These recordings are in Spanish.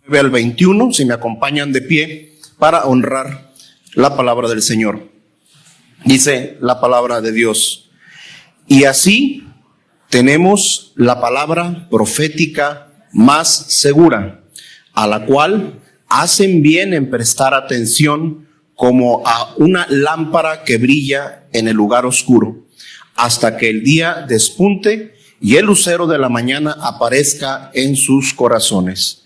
9 al 21, si me acompañan de pie para honrar la palabra del Señor. Dice la palabra de Dios: y así tenemos la palabra profética más segura, a la cual hacen bien en prestar atención como a una lámpara que brilla en el lugar oscuro, hasta que el día despunte y el lucero de la mañana aparezca en sus corazones.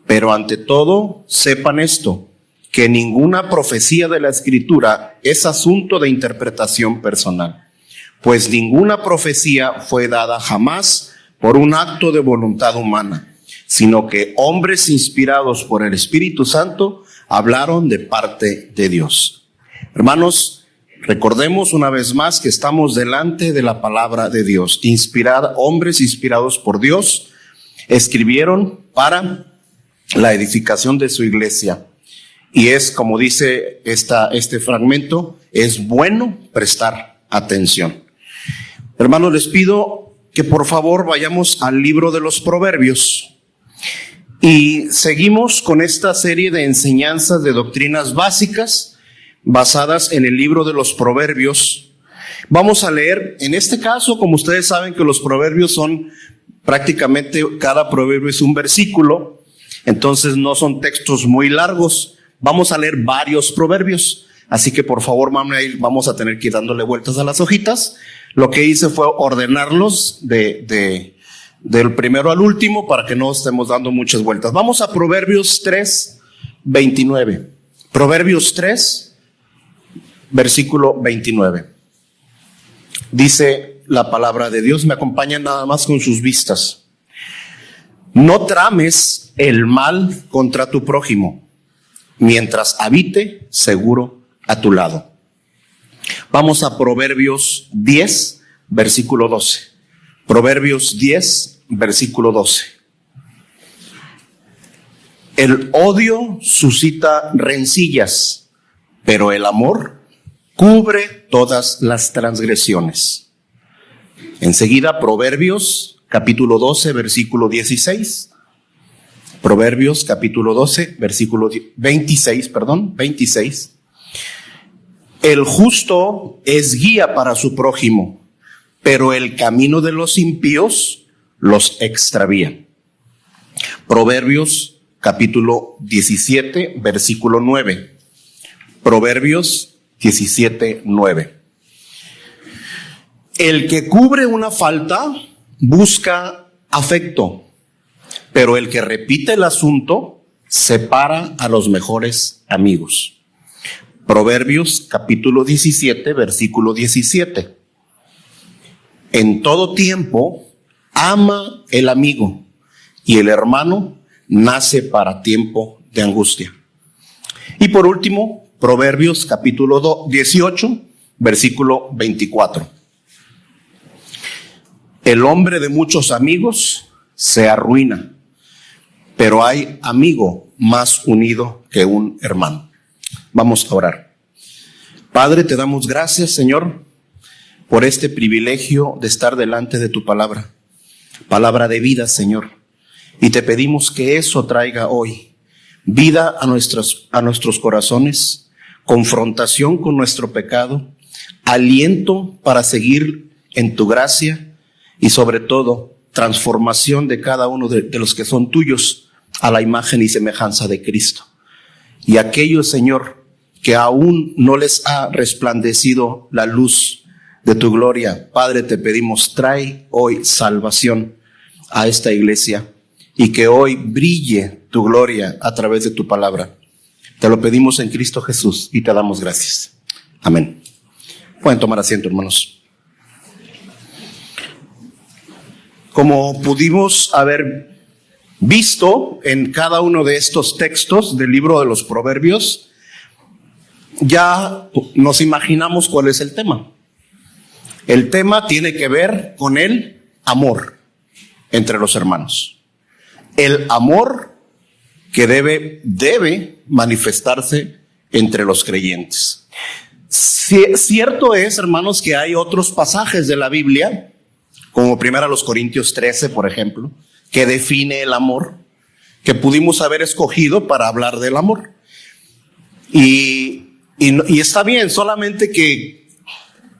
Pero ante todo, sepan esto, que ninguna profecía de la Escritura es asunto de interpretación personal, pues ninguna profecía fue dada jamás por un acto de voluntad humana, sino que hombres inspirados por el Espíritu Santo hablaron de parte de Dios. Hermanos, recordemos una vez más que estamos delante de la palabra de Dios. Hombres inspirados por Dios escribieron para la edificación de su iglesia. Y es, como dice este fragmento, es bueno prestar atención. Hermanos, les pido que por favor vayamos al libro de los Proverbios. Y seguimos con esta serie de enseñanzas de doctrinas básicas basadas en el libro de los Proverbios. Vamos a leer, en este caso, como ustedes saben que los proverbios son prácticamente, cada proverbio es un versículo, entonces no son textos muy largos. Vamos a leer varios proverbios, así que por favor, vamos a tener que ir dándole vueltas a las hojitas. Lo que hice fue ordenarlos del primero al último para que no estemos dando muchas vueltas. Vamos a Proverbios 3, 29. Proverbios 3, versículo 29. Dice la palabra de Dios, me acompañan nada más con sus vistas. No trames el mal contra tu prójimo, mientras habite seguro a tu lado. Vamos a Proverbios 10, versículo 12. Proverbios 10, versículo 12. El odio suscita rencillas, pero el amor cubre todas las transgresiones. Enseguida, Proverbios capítulo 12, versículo 16. Proverbios capítulo 12, versículo 26. El justo es guía para su prójimo, pero el camino de los impíos los extravía. Proverbios capítulo 17, versículo 9. Proverbios 17, 9. El que cubre una falta busca afecto, pero el que repite el asunto separa a los mejores amigos. Proverbios capítulo 17, versículo 17. En todo tiempo ama el amigo, y el hermano nace para tiempo de angustia. Y por último, Proverbios capítulo 18, versículo 24. El hombre de muchos amigos se arruina, pero hay amigo más unido que un hermano. Vamos a orar. Padre, te damos gracias, Señor, por este privilegio de estar delante de tu palabra de vida, Señor. Y te pedimos que eso traiga hoy vida a nuestros corazones, confrontación con nuestro pecado, aliento para seguir en tu gracia y sobre todo transformación de cada uno de los que son tuyos a la imagen y semejanza de Cristo. Y aquellos, Señor, que aún no les ha resplandecido la luz de tu gloria, Padre, te pedimos, trae hoy salvación a esta iglesia y que hoy brille tu gloria a través de tu palabra. Te lo pedimos en Cristo Jesús y te damos gracias. Amén. Pueden tomar asiento, hermanos. Como pudimos haber visto en cada uno de estos textos del libro de los Proverbios, ya nos imaginamos cuál es el tema. El tema tiene que ver con el amor entre los hermanos. El amor que debe manifestarse entre los creyentes. Cierto es, hermanos, que hay otros pasajes de la Biblia, como 1 Corintios 13, por ejemplo, que define el amor, que pudimos haber escogido para hablar del amor. Y está bien, solamente que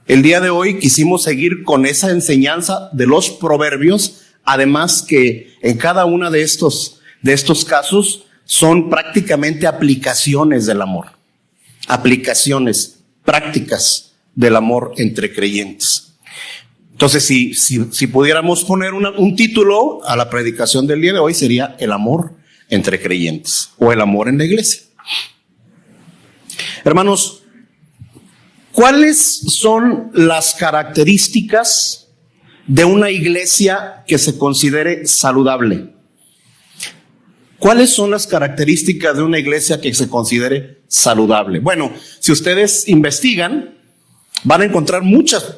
el día de hoy quisimos seguir con esa enseñanza de los proverbios, además que en cada uno de estos casos son prácticamente aplicaciones del amor, aplicaciones prácticas del amor entre creyentes. Entonces, si pudiéramos poner un título a la predicación del día de hoy, sería el amor entre creyentes o el amor en la iglesia. Hermanos, ¿cuáles son las características de una iglesia que se considere saludable? ¿Cuáles son las características de una iglesia que se considere saludable? Bueno, si ustedes investigan, van a encontrar muchas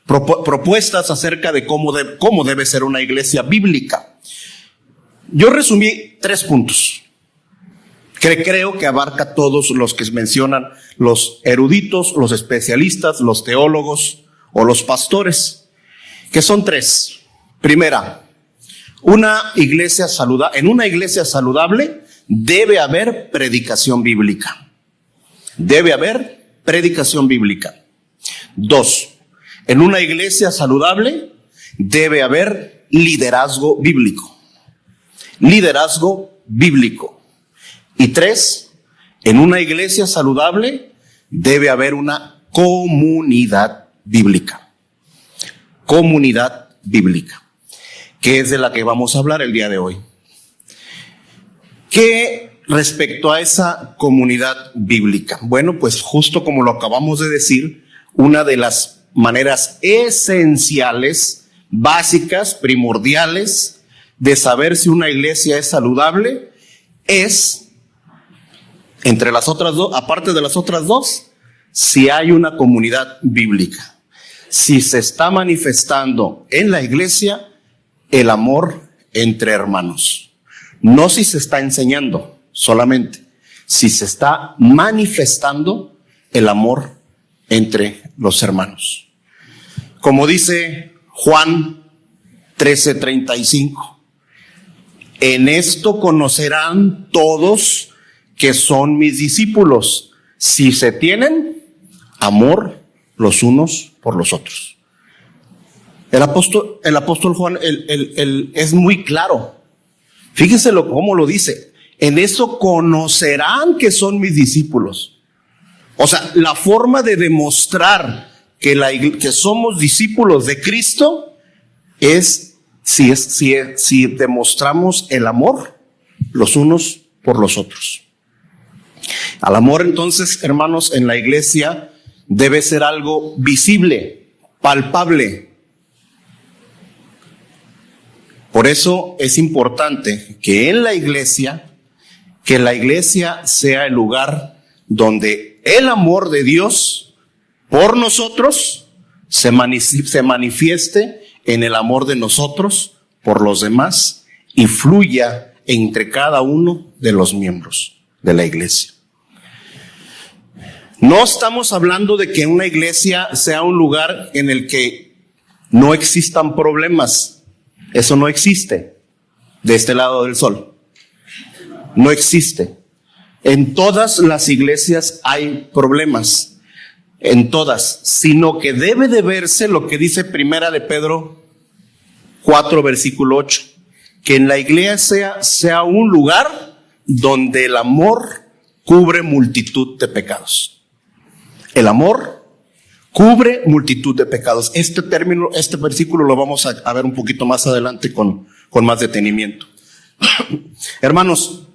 propuestas acerca de cómo debe ser una iglesia bíblica. Yo resumí 3 puntos que creo que abarca todos los que mencionan los eruditos, los especialistas, los teólogos o los pastores, que son 3. Primera, en una iglesia saludable debe haber predicación bíblica. Debe haber predicación bíblica. 2, en una iglesia saludable debe haber liderazgo bíblico. Liderazgo bíblico. Y 3, en una iglesia saludable debe haber una comunidad bíblica. Comunidad bíblica, que es de la que vamos a hablar el día de hoy. ¿Qué respecto a esa comunidad bíblica? Bueno, pues justo como lo acabamos de decir, una de las maneras esenciales, básicas, primordiales de saber si una iglesia es saludable es, entre las otras dos, aparte de las otras dos, si hay una comunidad bíblica. Si se está manifestando en la iglesia el amor entre hermanos. No si se está enseñando solamente, si se está manifestando el amor entre los hermanos. Como dice Juan 13:35, en esto conocerán todos que son mis discípulos, si se tienen amor los unos por los otros. El apóstol Juan es muy claro. Fíjense cómo lo dice. En eso conocerán que son mis discípulos. O sea, la forma de demostrar que somos discípulos de Cristo es si demostramos el amor los unos por los otros. Al amor, entonces, hermanos, en la iglesia debe ser algo visible, palpable. Por eso es importante que la iglesia sea el lugar donde el amor de Dios por nosotros se manifieste en el amor de nosotros por los demás y fluya entre cada uno de los miembros de la iglesia. No estamos hablando de que una iglesia sea un lugar en el que no existan problemas. Eso no existe de este lado del sol. No existe. En todas las iglesias hay problemas. En todas. Sino que debe de verse lo que dice Primera de Pedro 4, versículo 8. Que en la iglesia sea un lugar donde el amor cubre multitud de pecados. El amor cubre multitud de pecados. Este versículo lo vamos a ver un poquito más adelante con más detenimiento. Hermanos,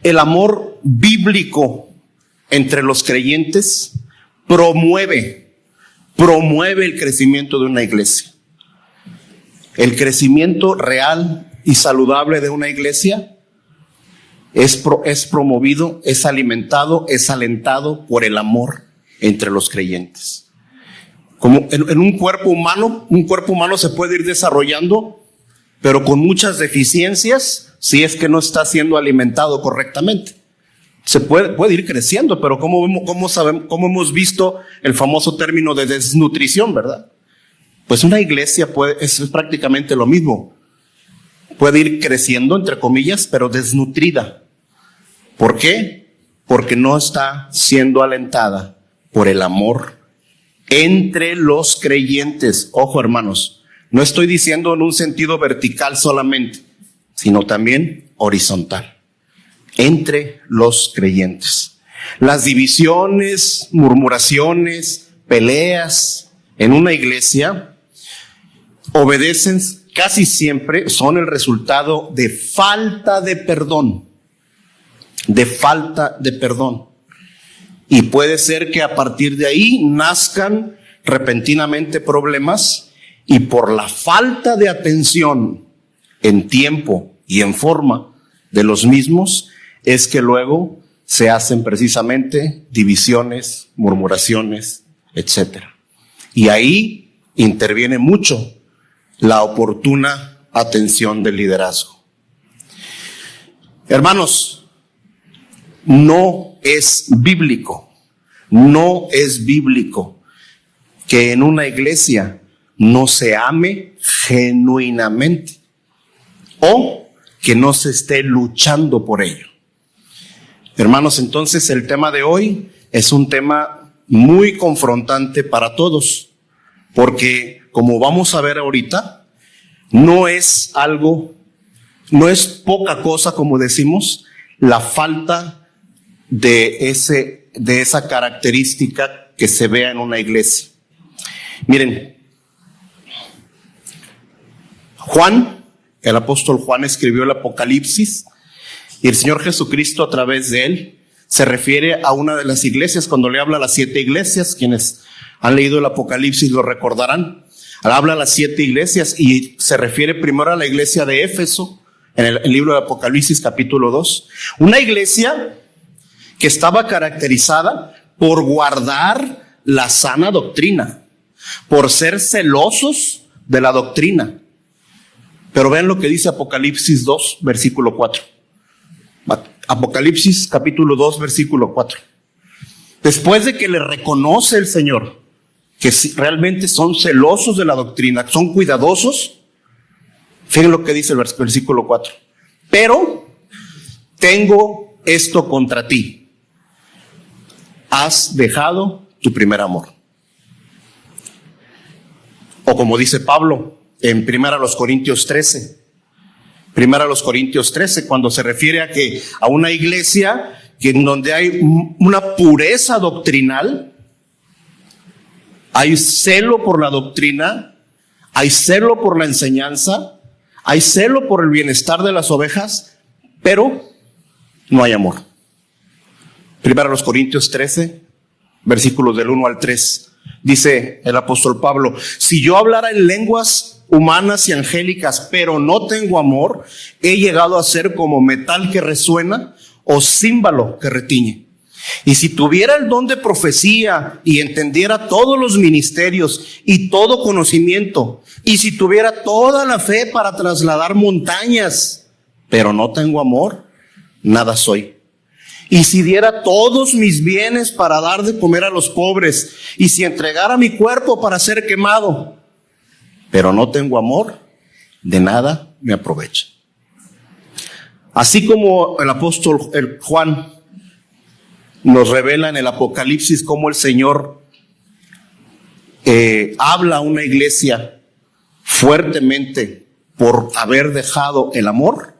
el amor bíblico entre los creyentes promueve el crecimiento de una iglesia. El crecimiento real y saludable de una iglesia es promovido, es alimentado, es alentado por el amor entre los creyentes. Como en un cuerpo humano se puede ir desarrollando, pero con muchas deficiencias si es que no está siendo alimentado correctamente. Se puede ir creciendo, pero ¿cómo hemos visto el famoso término de desnutrición, verdad? Pues una iglesia es prácticamente lo mismo. puede ir creciendo, entre comillas, pero desnutrida. ¿Por qué? Porque no está siendo alentada por el amor entre los creyentes. Ojo, hermanos, no estoy diciendo en un sentido vertical solamente, sino también horizontal, entre los creyentes. Las divisiones, murmuraciones, peleas en una iglesia obedecen casi siempre, son el resultado de falta de perdón. Y puede ser que a partir de ahí nazcan repentinamente problemas, y por la falta de atención en tiempo y en forma de los mismos es que luego se hacen precisamente divisiones, murmuraciones, etc. Y ahí interviene mucho la oportuna atención del liderazgo. Hermanos, no es bíblico que en una iglesia no se ame genuinamente o que no se esté luchando por ello. Hermanos, entonces el tema de hoy es un tema muy confrontante para todos, porque como vamos a ver ahorita, no es poca cosa, como decimos, la falta de esa característica que se vea en una iglesia. Miren, el apóstol Juan escribió el Apocalipsis, y el Señor Jesucristo a través de él se refiere a una de las iglesias cuando le habla a las 7 iglesias. Quienes han leído el Apocalipsis lo recordarán. Habla a las 7 iglesias y se refiere primero a la iglesia de Éfeso en el libro de Apocalipsis capítulo 2. Una iglesia que estaba caracterizada por guardar la sana doctrina, por ser celosos de la doctrina. Pero vean lo que dice Apocalipsis 2, versículo 4. Apocalipsis capítulo 2, versículo 4. Después de que le reconoce el Señor que realmente son celosos de la doctrina, son cuidadosos, fíjense lo que dice el versículo 4. Pero tengo esto contra ti: has dejado tu primer amor. O como dice Pablo en 1 Corintios 13, cuando se refiere a una iglesia en donde hay una pureza doctrinal, hay celo por la doctrina, hay celo por la enseñanza, hay celo por el bienestar de las ovejas, pero no hay amor. 1 Corintios 13, versículos del 1 al 3, dice el apóstol Pablo: si yo hablara en lenguas humanas y angélicas, pero no tengo amor, he llegado a ser como metal que resuena o címbalo que retiñe. Y si tuviera el don de profecía y entendiera todos los ministerios y todo conocimiento, y si tuviera toda la fe para trasladar montañas, pero no tengo amor, nada soy. Y si diera todos mis bienes para dar de comer a los pobres, y si entregara mi cuerpo para ser quemado, pero no tengo amor, de nada me aprovecha. Así como el apóstol Juan nos revela en el Apocalipsis cómo el Señor habla a una iglesia fuertemente por haber dejado el amor,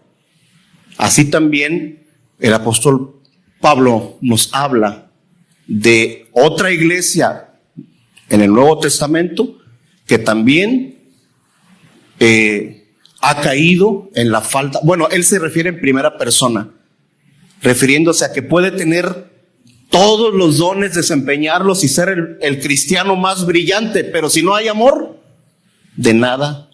así también el apóstol Pablo nos habla de otra iglesia en el Nuevo Testamento que también ha caído en la falta. Bueno, él se refiere en primera persona, refiriéndose a que puede tener todos los dones, desempeñarlos y ser el cristiano más brillante, pero si no hay amor, de nada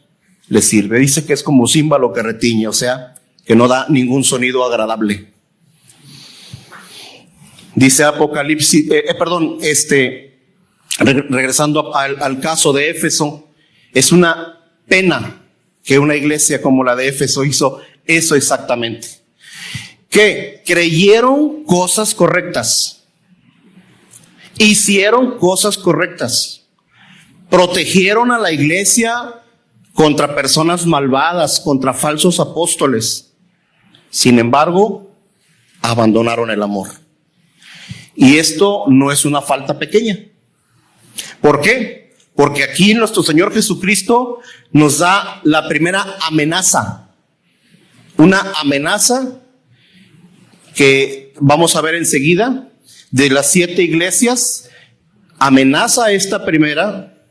le sirve. Dice que es como címbalo que retiñe, o sea, que no da ningún sonido agradable. Dice Apocalipsis, regresando al caso de Éfeso, es una pena que una iglesia como la de Éfeso hizo eso exactamente. Que creyeron cosas correctas, hicieron cosas correctas, protegieron a la iglesia contra personas malvadas, contra falsos apóstoles. Sin embargo, abandonaron el amor. Y esto no es una falta pequeña. ¿Por qué? Porque aquí nuestro Señor Jesucristo nos da la primera amenaza. Una amenaza que vamos a ver enseguida de las 7 iglesias. Amenaza esta primera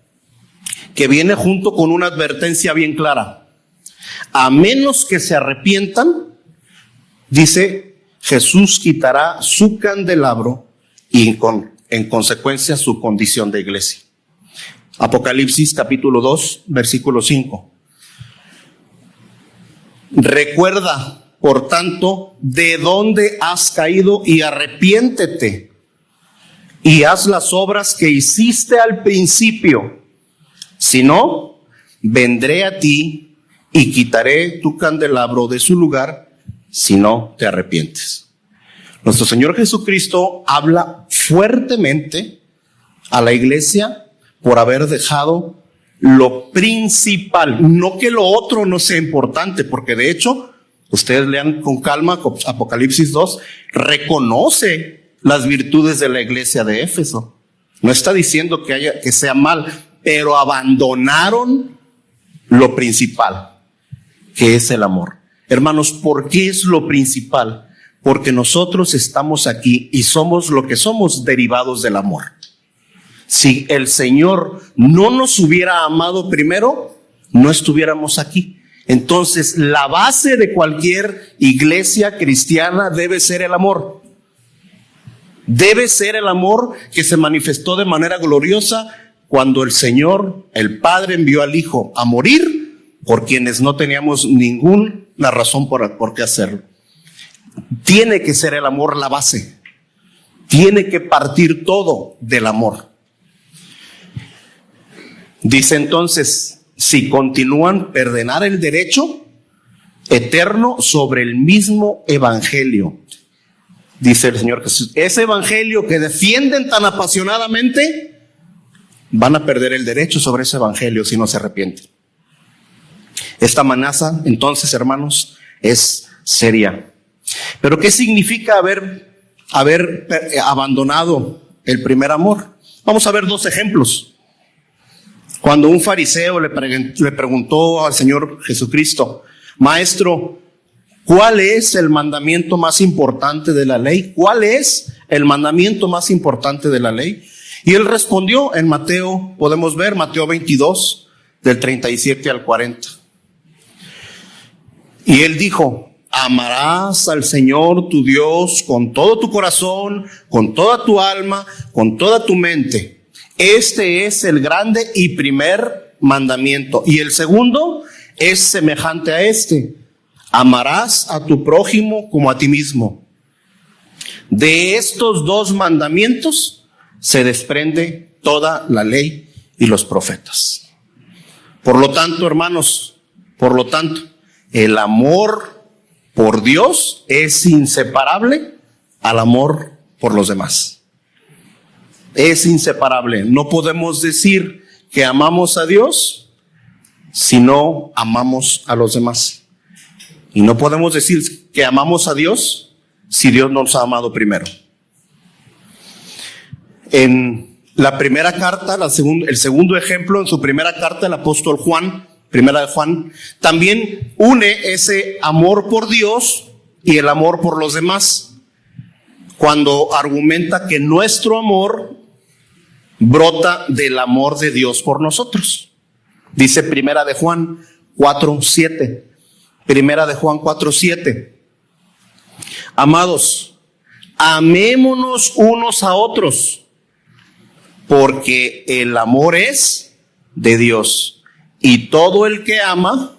que viene junto con una advertencia bien clara. A menos que se arrepientan, dice, Jesús quitará su candelabro y en consecuencia su condición de iglesia. Apocalipsis capítulo 2, versículo 5. Recuerda, por tanto, de dónde has caído y arrepiéntete y haz las obras que hiciste al principio. Si no, vendré a ti y quitaré tu candelabro de su lugar si no te arrepientes. Nuestro Señor Jesucristo habla fuertemente a la iglesia por haber dejado lo principal. No que lo otro no sea importante, porque de hecho, ustedes lean con calma Apocalipsis 2, reconoce las virtudes de la iglesia de Éfeso. No está diciendo que sea mal, pero abandonaron lo principal, que es el amor. Hermanos, ¿por qué es lo principal? Porque nosotros estamos aquí y somos lo que somos derivados del amor. Si el Señor no nos hubiera amado primero, no estuviéramos aquí. Entonces, la base de cualquier iglesia cristiana debe ser el amor. Debe ser el amor que se manifestó de manera gloriosa cuando el Señor, el Padre, envió al Hijo a morir por quienes no teníamos ninguna razón por qué hacerlo. Tiene que ser el amor la base. Tiene que partir todo del amor. Dice entonces, si continúan, perderán el derecho eterno sobre el mismo evangelio. Dice el Señor Jesús, ese evangelio que defienden tan apasionadamente, van a perder el derecho sobre ese evangelio si no se arrepienten. Esta amenaza, entonces, hermanos, es seria. Pero ¿qué significa haber abandonado el primer amor? Vamos a ver 2 ejemplos. Cuando un fariseo le preguntó al Señor Jesucristo, Maestro, ¿cuál es el mandamiento más importante de la ley? ¿Cuál es el mandamiento más importante de la ley? Y él respondió en Mateo, podemos ver Mateo 22, del 37 al 40. Y él dijo, amarás al Señor tu Dios con todo tu corazón, con toda tu alma, con toda tu mente. Este es el grande y primer mandamiento. Y el segundo es semejante a este. Amarás a tu prójimo como a ti mismo. De estos 2 mandamientos se desprende toda la ley y los profetas. Por lo tanto, hermanos, el amor por Dios es inseparable al amor por los demás. Es inseparable. No podemos decir que amamos a Dios si no amamos a los demás. Y no podemos decir que amamos a Dios si Dios nos ha amado primero. En la primera carta, el segundo ejemplo, en su primera carta, el apóstol Juan, primera de Juan, también une ese amor por Dios y el amor por los demás, cuando argumenta que nuestro amor brota del amor de Dios por nosotros. Dice primera de Juan 4:7. Primera de Juan 4:7. Amados, amémonos unos a otros, porque el amor es de Dios, y todo el que ama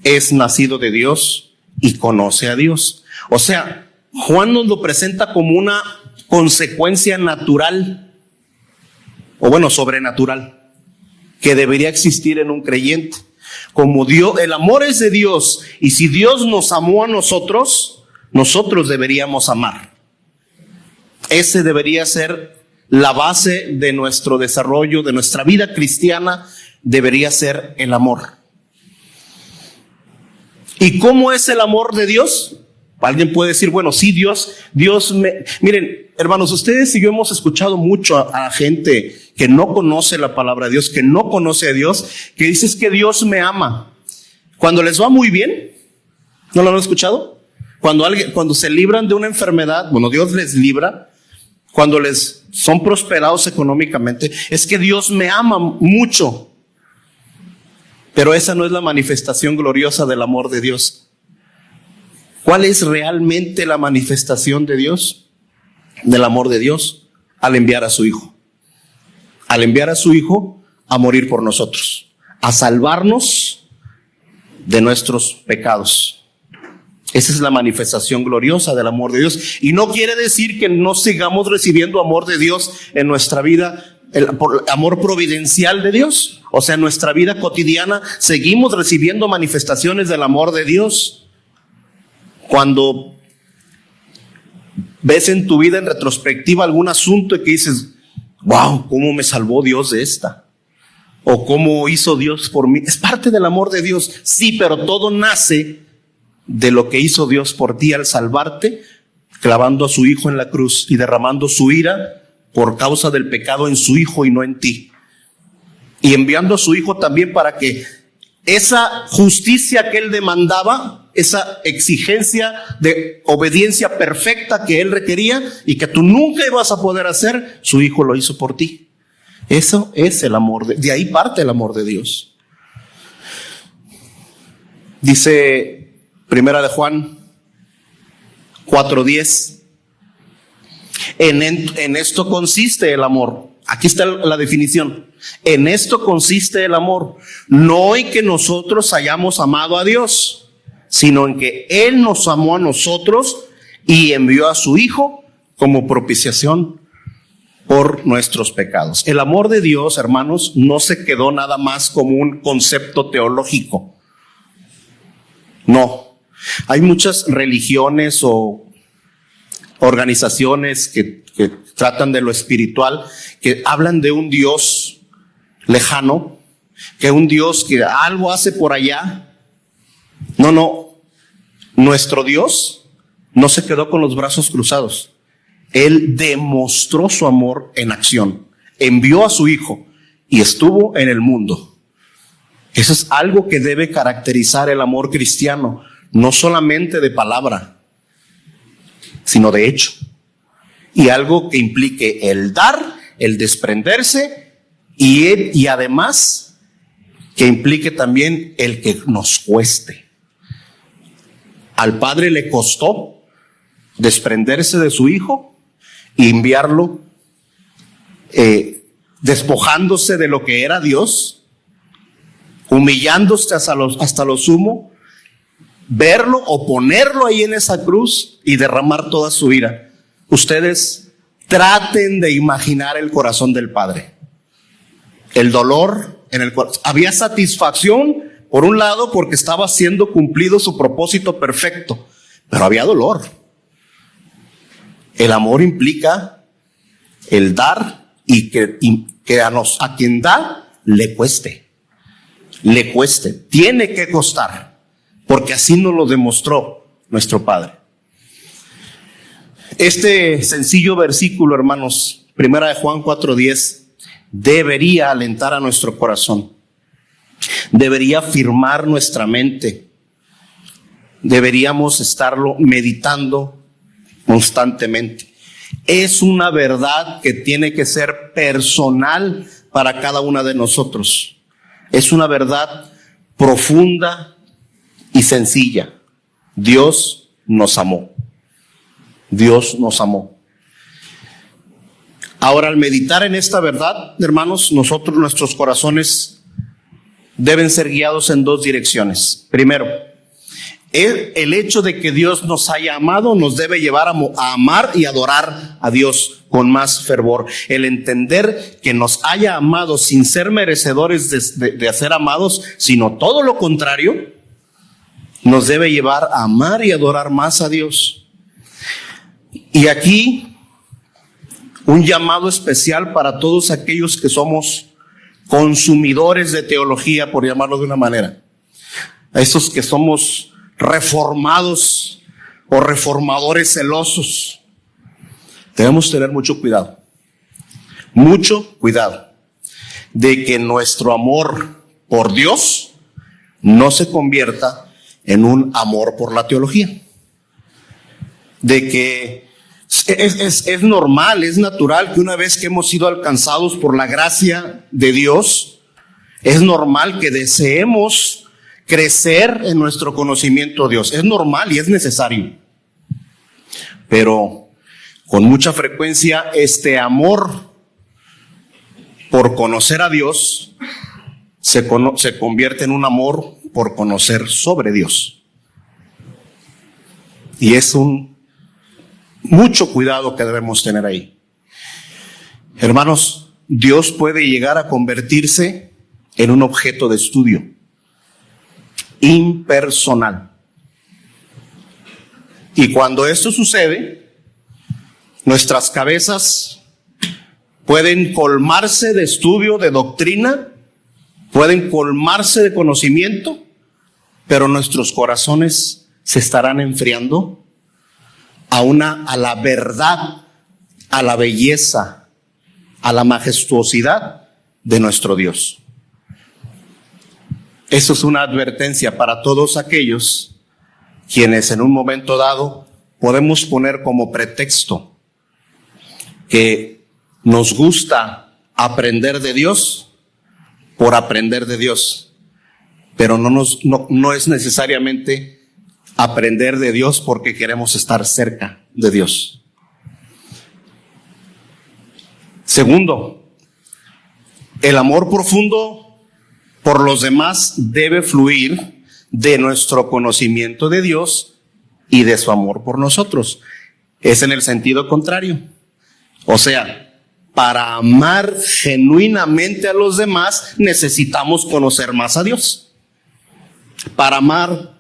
es nacido de Dios y conoce a Dios. O sea, Juan nos lo presenta como una consecuencia natural, o bueno, sobrenatural, que debería existir en un creyente. Como Dios, el amor es de Dios, y si Dios nos amó a nosotros, nosotros deberíamos amar. Ese debería ser la base de nuestro desarrollo, de nuestra vida cristiana, debería ser el amor. ¿Y cómo es el amor de Dios? Alguien puede decir, bueno, sí, Miren, hermanos, ustedes y yo hemos escuchado mucho a gente que no conoce la palabra de Dios, que no conoce a Dios, que dice es que Dios me ama. Cuando les va muy bien, ¿no lo han escuchado? Cuando se libran de una enfermedad, bueno, Dios les libra. Cuando les son prosperados económicamente, es que Dios me ama mucho. Pero esa no es la manifestación gloriosa del amor de Dios. ¿Cuál es realmente la manifestación de Dios? Del amor de Dios, al enviar a su Hijo. Al enviar a su Hijo a morir por nosotros, a salvarnos de nuestros pecados. Esa es la manifestación gloriosa del amor de Dios. Y no quiere decir que no sigamos recibiendo amor de Dios en nuestra vida, el amor providencial de Dios. O sea, en nuestra vida cotidiana seguimos recibiendo manifestaciones del amor de Dios. Cuando ves en tu vida en retrospectiva algún asunto y que dices, wow, ¿cómo me salvó Dios de esta? O ¿cómo hizo Dios por mí? Es parte del amor de Dios, sí, pero todo nace de lo que hizo Dios por ti al salvarte, clavando a su Hijo en la cruz y derramando su ira por causa del pecado en su Hijo y no en ti. Y enviando a su Hijo también para que esa justicia que Él demandaba, esa exigencia de obediencia perfecta que Él requería y que tú nunca ibas a poder hacer, su Hijo lo hizo por ti. Eso es el amor, de ahí parte el amor de Dios. Dice Primera de Juan 4:10, en esto consiste el amor. Aquí está la definición. En esto consiste el amor, no en que nosotros hayamos amado a Dios, sino en que Él nos amó a nosotros y envió a su Hijo como propiciación por nuestros pecados. El amor de Dios, hermanos, no se quedó nada más como un concepto teológico. No. Hay muchas religiones o organizaciones que tratan de lo espiritual, que hablan de un Dios lejano, que un Dios que algo hace por allá. No. Nuestro Dios no se quedó con los brazos cruzados. Él demostró su amor en acción. Envió a su Hijo y estuvo en el mundo. Eso es algo que debe caracterizar el amor cristiano, no solamente de palabra, sino de hecho. Y algo que implique el dar, el desprenderse y además que implique también el que nos cueste. Al Padre le costó desprenderse de su Hijo y enviarlo, despojándose de lo que era Dios, humillándose hasta lo sumo, verlo o ponerlo ahí en esa cruz y derramar toda su ira. Ustedes traten de imaginar el corazón del Padre. El dolor en el corazón. Había satisfacción, por un lado, porque estaba siendo cumplido su propósito perfecto, pero había dolor. El amor implica el dar y que a quien da le cueste. Le cueste. Tiene que costar, porque así nos lo demostró nuestro Padre. Este sencillo versículo, hermanos, Primera de Juan 4:10, debería alentar a nuestro corazón. Debería afirmar nuestra mente. Deberíamos estarlo meditando constantemente. Es una verdad que tiene que ser personal para cada una de nosotros. Es una verdad profunda y sencilla. Dios nos amó. Dios nos amó. Ahora, al meditar en esta verdad, hermanos, nuestros corazones deben ser guiados en dos direcciones. Primero, el hecho de que Dios nos haya amado nos debe llevar a amar y adorar a Dios con más fervor. El entender que nos haya amado sin ser merecedores de ser amados, sino todo lo contrario, nos debe llevar a amar y adorar más a Dios. Y aquí, un llamado especial para todos aquellos que somos consumidores de teología, por llamarlo de una manera. A esos que somos reformados o reformadores celosos. Debemos tener mucho cuidado de que nuestro amor por Dios no se convierta en un amor por la teología. De que es normal, es natural que una vez que hemos sido alcanzados por la gracia de Dios, es normal que deseemos crecer en nuestro conocimiento de Dios. Es normal y es necesario. Pero con mucha frecuencia este amor por conocer a Dios se convierte en un amor por conocer sobre Dios. Y es mucho cuidado que debemos tener ahí. Hermanos, Dios puede llegar a convertirse en un objeto de estudio impersonal. Y cuando esto sucede, nuestras cabezas pueden colmarse de estudio, de doctrina, pueden colmarse de conocimiento, pero nuestros corazones se estarán enfriando a la verdad, a la belleza, a la majestuosidad de nuestro Dios. Eso es una advertencia para todos aquellos quienes en un momento dado podemos poner como pretexto que nos gusta aprender de Dios por aprender de Dios, pero no es necesariamente aprender de Dios porque queremos estar cerca de Dios. Segundo, el amor profundo por los demás debe fluir de nuestro conocimiento de Dios y de su amor por nosotros. Es en el sentido contrario. O sea, para amar genuinamente a los demás necesitamos conocer más a Dios. Para amar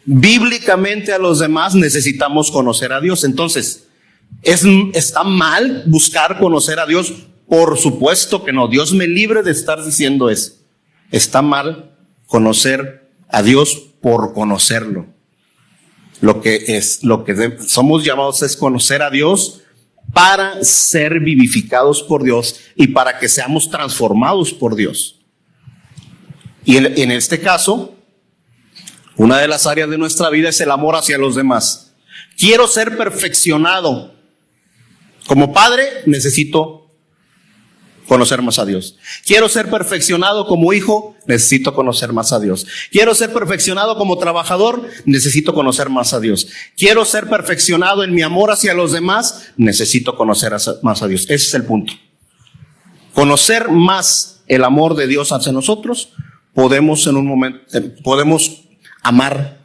bíblicamente a los demás necesitamos conocer a Dios. Entonces, ¿está mal buscar conocer a Dios? Por supuesto que no. Dios me libre de estar diciendo eso. Está mal conocer a Dios por conocerlo. Lo que somos llamados es conocer a Dios para ser vivificados por Dios y para que seamos transformados por Dios. Y en este caso, una de las áreas de nuestra vida es el amor hacia los demás. Quiero ser perfeccionado. Como padre, necesito conocer más a Dios. Quiero ser perfeccionado como hijo, necesito conocer más a Dios. Quiero ser perfeccionado como trabajador, necesito conocer más a Dios. Quiero ser perfeccionado en mi amor hacia los demás, necesito conocer más a Dios. Ese es el punto. Conocer más el amor de Dios hacia nosotros, podemos amar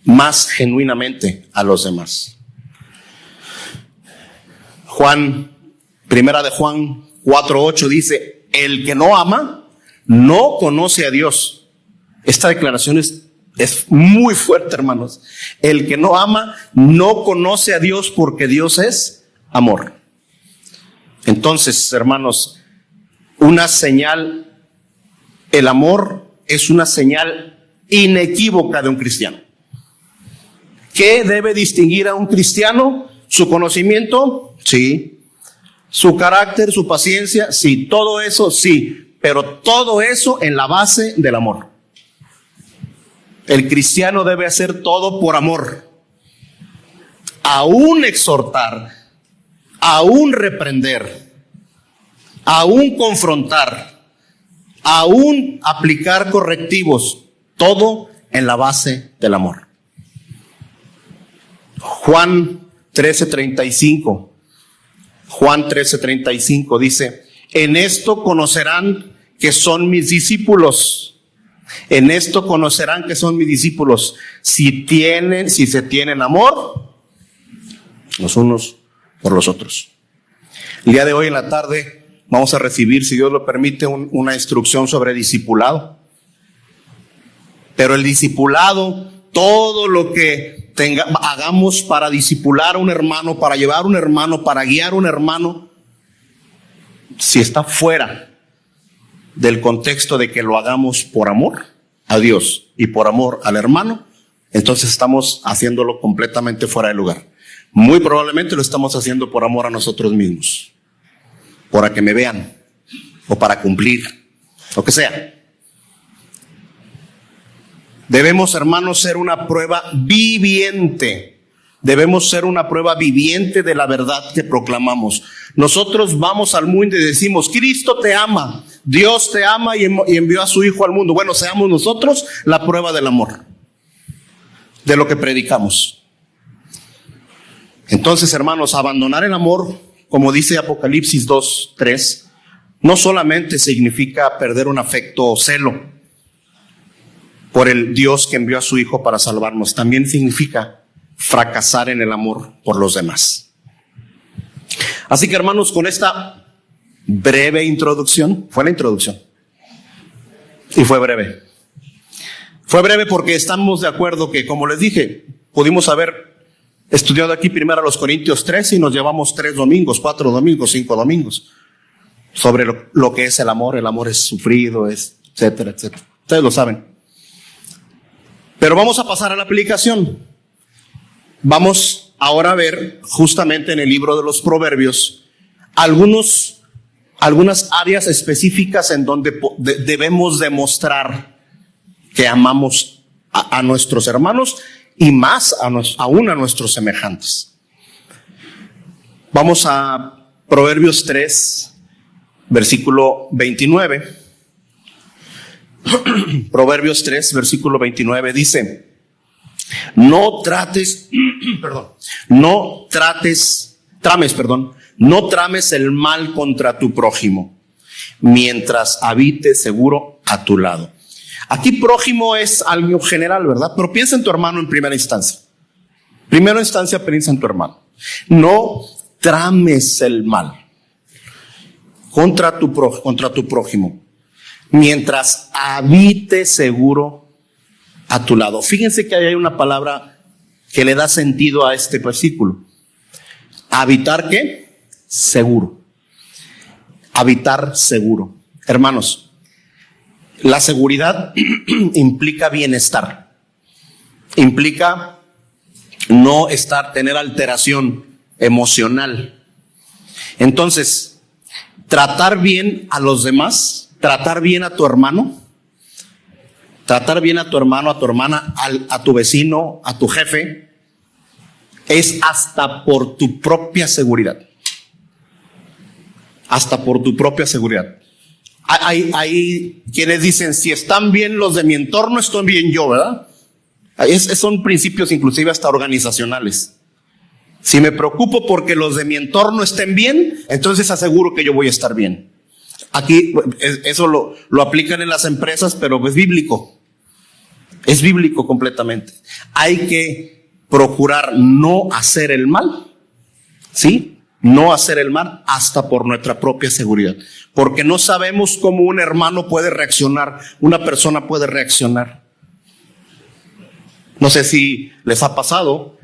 más genuinamente a los demás. Primera de Juan 4:8 dice, el que no ama, no conoce a Dios. Esta declaración es muy fuerte, hermanos. El que no ama, no conoce a Dios porque Dios es amor. Entonces, hermanos, el amor es una señal inequívoca de un cristiano. ¿Qué debe distinguir a un cristiano? ¿Su conocimiento? Sí. ¿Su carácter, su paciencia? Sí. Todo eso, sí. Pero todo eso en la base del amor. El cristiano debe hacer todo por amor. Aún exhortar, aún reprender, aún confrontar, aún aplicar correctivos. Todo en la base del amor. Juan 13:35. Juan 13:35 dice, en esto conocerán que son mis discípulos. En esto conocerán que son mis discípulos. Si se tienen amor los unos por los otros. El día de hoy en la tarde vamos a recibir, si Dios lo permite, una instrucción sobre discipulado. Pero el discipulado, todo lo que hagamos para discipular a un hermano, para llevar a un hermano, para guiar a un hermano, si está fuera del contexto de que lo hagamos por amor a Dios y por amor al hermano, entonces estamos haciéndolo completamente fuera de lugar. Muy probablemente lo estamos haciendo por amor a nosotros mismos, para que me vean, o para cumplir, lo que sea. Debemos, hermanos, ser una prueba viviente. Debemos ser una prueba viviente de la verdad que proclamamos. Nosotros vamos al mundo y decimos, Cristo te ama, Dios te ama y envió a su Hijo al mundo. Bueno, seamos nosotros la prueba del amor, de lo que predicamos. Entonces, hermanos, abandonar el amor, como dice Apocalipsis 2:3, no solamente significa perder un afecto o celo por el Dios que envió a su Hijo para salvarnos, también significa fracasar en el amor por los demás. Así que, hermanos, con esta breve introducción, fue la introducción, y fue breve. Fue breve porque estamos de acuerdo que, como les dije, pudimos haber estudiado aquí primero a los Corintios 13 y nos llevamos 3 domingos, 4 domingos, 5 domingos sobre lo que es el amor. El amor es sufrido, es etcétera, etcétera. Ustedes lo saben. Pero vamos a pasar a la aplicación. Vamos ahora a ver justamente en el libro de los Proverbios algunas áreas específicas en donde debemos demostrar que amamos a nuestros hermanos y más aún a nuestros semejantes. Vamos a Proverbios 3, versículo 29. Proverbios 3, versículo 29 dice: no trames el mal contra tu prójimo, mientras habite seguro a tu lado. Aquí prójimo es algo general, ¿verdad? Pero piensa en tu hermano en primera instancia. Primera instancia, piensa en tu hermano. No trames el mal contra tu prójimo, mientras habite seguro a tu lado. Fíjense que hay una palabra que le da sentido a este versículo. ¿Habitar qué? Seguro. Habitar seguro. Hermanos, la seguridad implica bienestar. Implica no tener alteración emocional. Entonces, tratar bien a los demás, tratar bien a tu hermano, tratar bien a tu hermano, a tu hermana, a tu vecino, a tu jefe, es hasta por tu propia seguridad. Hasta por tu propia seguridad. Hay quienes dicen, si están bien los de mi entorno, estoy bien yo, ¿verdad? Son principios inclusive hasta organizacionales. Si me preocupo porque los de mi entorno estén bien, entonces aseguro que yo voy a estar bien. Aquí eso lo aplican en las empresas, pero es bíblico. Es bíblico completamente. Hay que procurar no hacer el mal, ¿sí? No hacer el mal hasta por nuestra propia seguridad. Porque no sabemos cómo un hermano puede reaccionar, una persona puede reaccionar. No sé si les ha pasado